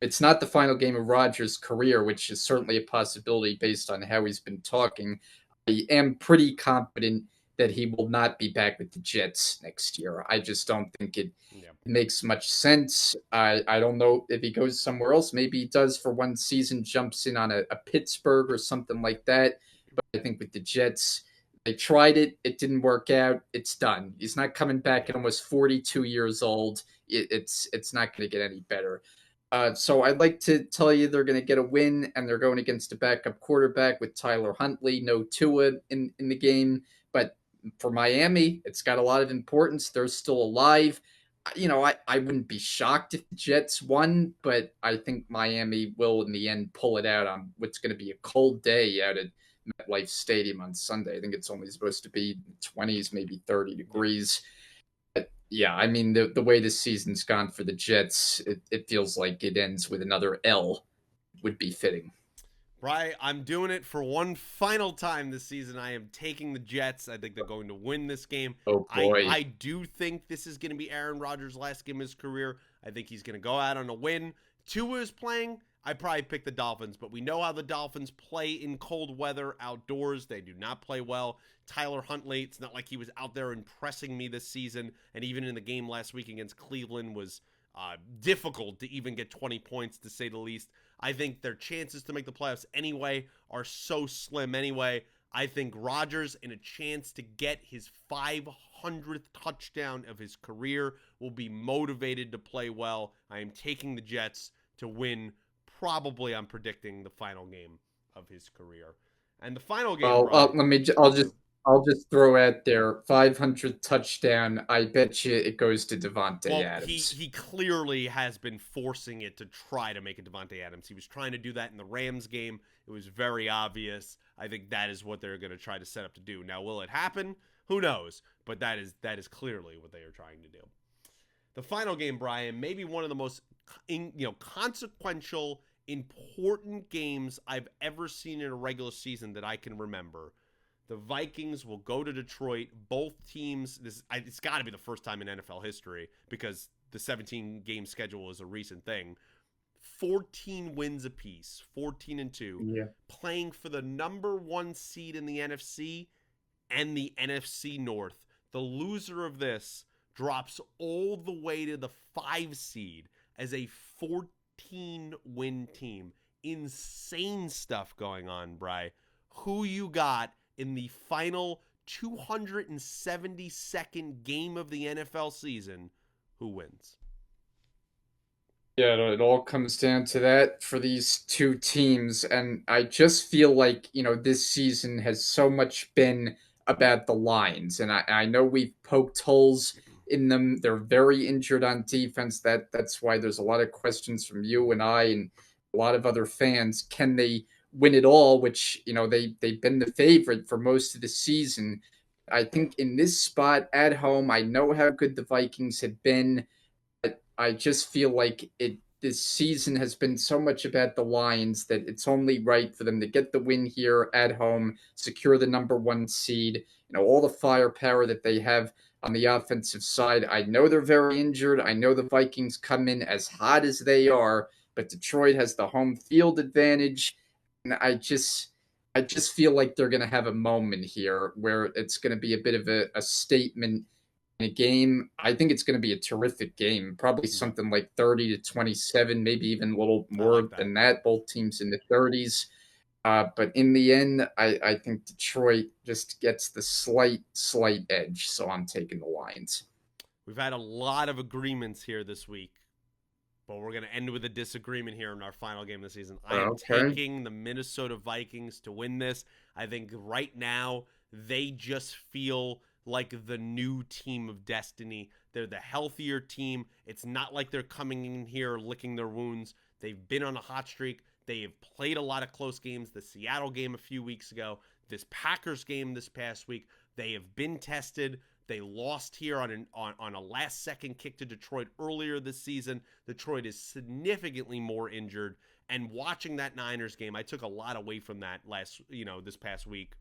It's not the final game of Rodgers' career, which is certainly a possibility based on how he's been talking. I am pretty confident that he will not be back with the Jets next year. I just don't think it Yeah. makes much sense. I don't know if he goes somewhere else. Maybe he does for one season, jumps in on a Pittsburgh or something like that. But I think with the Jets, they tried it. It didn't work out. It's done. He's not coming back at almost 42 years old. It's not going to get any better. So I'd like to tell you they're going to get a win, and they're going against a backup quarterback with Tyler Huntley, no Tua in the game. But for Miami, it's got a lot of importance. They're still alive. I wouldn't be shocked if the Jets won, but I think Miami will in the end pull it out on what's going to be a cold day out at MetLife Stadium on Sunday. I think it's only supposed to be 20s, maybe 30 degrees. But yeah, I mean, the way this season's gone for the Jets, it feels like it ends with another L would be fitting. Bry, I'm doing it for one final time this season. I am taking the Jets. I think they're going to win this game. Oh I, boy. I do think this is going to be Aaron Rodgers' last game of his career. I think he's going to go out on a win. Tua is playing. I probably pick the Dolphins, but we know how the Dolphins play in cold weather outdoors. They do not play well. Tyler Huntley, it's not like he was out there impressing me this season, and even in the game last week against Cleveland was difficult to even get 20 points, to say the least. I think their chances to make the playoffs anyway are so slim anyway. I think Rodgers, in a chance to get his 500th touchdown of his career, will be motivated to play well. I am taking the Jets to win. Probably, I'm predicting the final game of his career. And the final game, Well, Brian. I'll just throw out there 500 touchdown. I bet you it goes to Devontae Well, Adams. he clearly has been forcing it to try to make it Devontae Adams. He was trying to do that in the Rams game. It was very obvious. I think that is what they're going to try to set up to do. Now, will it happen? Who knows? But that is clearly what they are trying to do. The final game, Brian, maybe one of the most consequential, important games I've ever seen in a regular season that I can remember. The Vikings will go to Detroit. Both teams, it's got to be the first time in NFL history because the 17-game schedule is a recent thing. 14 wins apiece, 14-2, Yeah. playing for the number one seed in the NFC and the NFC North. The loser of this drops all the way to the 5 seed as a 14-win team. Insane stuff going on, Bry. Who you got in the final 272nd game of the NFL season? Who wins? Yeah, it all comes down to that for these two teams. And I just feel like, this season has so much been about the lines. And I know we've poked holes in them. They're very injured on defense. That's why there's a lot of questions from you and I and a lot of other fans. Can they win it all? Which, they've been the favorite for most of the season. I think in this spot at home, I know how good the Vikings have been. I just feel like this season has been so much about the Lions that it's only right for them to get the win here at home, secure the number one seed, all the firepower that they have on the offensive side. I know they're very injured. I know the Vikings come in as hot as they are, but Detroit has the home field advantage, and I just feel like they're going to have a moment here where it's going to be a bit of a statement in a game. I think it's going to be a terrific game, probably Yep. something like 30-27, maybe even a little I like more that. than that. Both teams in the 30s. But in the end, I think Detroit just gets the slight edge. So I'm taking the Lions. We've had a lot of agreements here this week, but we're going to end with a disagreement here in our final game of the season. I am Okay. taking the Minnesota Vikings to win this. I think right now they just feel like the new team of destiny. They're the healthier team. It's not like they're coming in here licking their wounds. They've been on a hot streak. They have played a lot of close games. The Seattle game a few weeks ago, this Packers game this past week. They have been tested. They lost here on a last second kick to Detroit earlier this season. Detroit is significantly more injured. And watching that Niners game, I took a lot away from that this past week.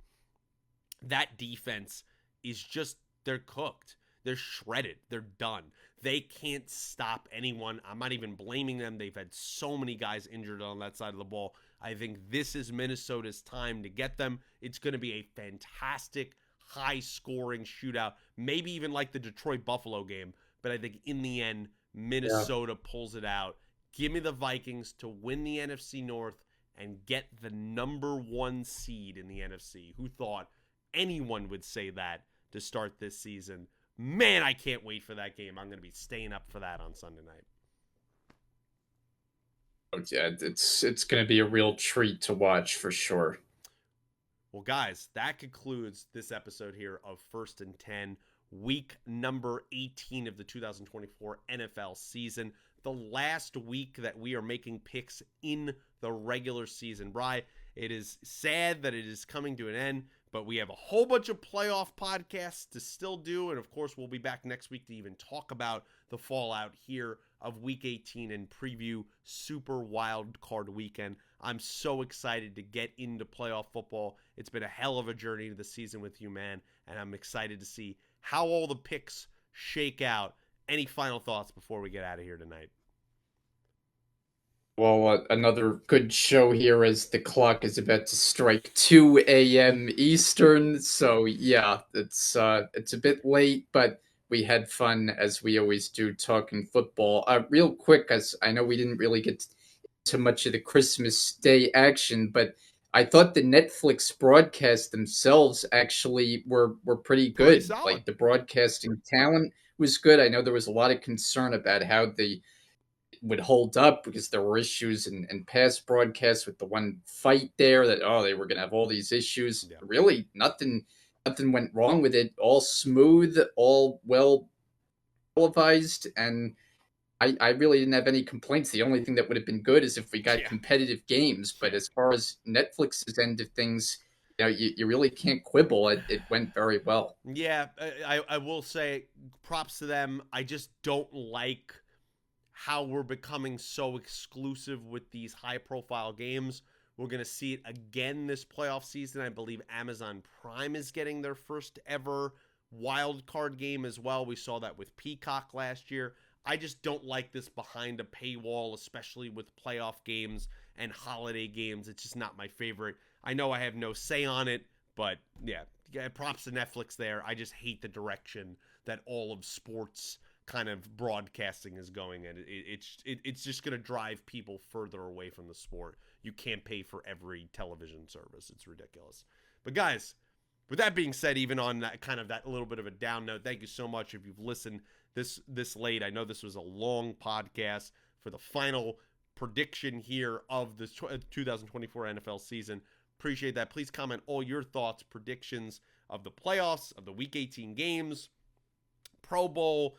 That defense is just, they're cooked. They're shredded. They're done. They can't stop anyone. I'm not even blaming them. They've had so many guys injured on that side of the ball. I think this is Minnesota's time to get them. It's going to be a fantastic, high scoring shootout, maybe even like the Detroit Buffalo game. But I think in the end, Yeah. Minnesota pulls it out. Give me the Vikings to win the NFC North and get the number 1 seed in the NFC. Who thought anyone would say that to start this season? Man, I can't wait for that game. I'm going to be staying up for that on Sunday night. Oh, yeah, it's going to be a real treat to watch for sure. Well, guys, that concludes this episode here of First and 10, week number 18 of the 2024 NFL season. The last week that we are making picks in the regular season. Bri, it is sad that it is coming to an end, but we have a whole bunch of playoff podcasts to still do. And of course, we'll be back next week to even talk about the fallout here of week 18 and preview Super Wild Card Weekend. I'm so excited to get into playoff football. It's been a hell of a journey to the season with you, man, and I'm excited to see how all the picks shake out. Any final thoughts before we get out of here tonight? Well, another good show here as the clock is about to strike 2 a.m. Eastern. So yeah, it's a bit late, but we had fun as we always do talking football. Real quick, as I know we didn't really get to much of the Christmas Day action, but I thought the Netflix broadcasts themselves actually were pretty Pretty good. solid. Like the broadcasting talent was good. I know there was a lot of concern about how the would hold up because there were issues in past broadcasts with the one fight there that they were going to have all these issues. Yeah. Really, nothing went wrong with it. All smooth, all well televised, and I really didn't have any complaints. The only thing that would have been good is if we got Yeah. competitive games. But Yeah. as far as Netflix's end of things, you really can't quibble. It went very well. Yeah, I will say props to them. I just don't like how we're becoming so exclusive with these high profile games. We're going to see it again this playoff season. I believe Amazon Prime is getting their first ever wild card game as well. We saw that with Peacock last year. I just don't like this behind a paywall, especially with playoff games and holiday games. It's just not my favorite. I know I have no say on it, but yeah, props to Netflix there. I just hate the direction that all of sports kind of broadcasting is going, and it's just going to drive people further away from the sport. You can't pay for every television service. It's ridiculous. But guys, with that being said, even on that kind of that little bit of a down note, thank you so much if you've listened this late. I know this was a long podcast for the final prediction here of the 2024 NFL season. Appreciate that. Please comment all your thoughts, predictions of the playoffs, of the Week 18 games, Pro Bowl,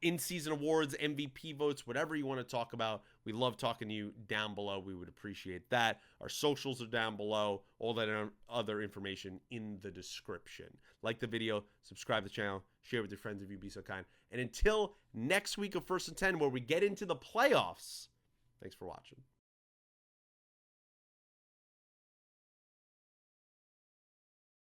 in-season awards, MVP votes, whatever you want to talk about. We love talking to you down below. We would appreciate that. Our socials are down below. All that other information in the description. Like the video, subscribe to the channel, share with your friends if you'd be so kind. And until next week of First and 10, where we get into the playoffs, thanks for watching.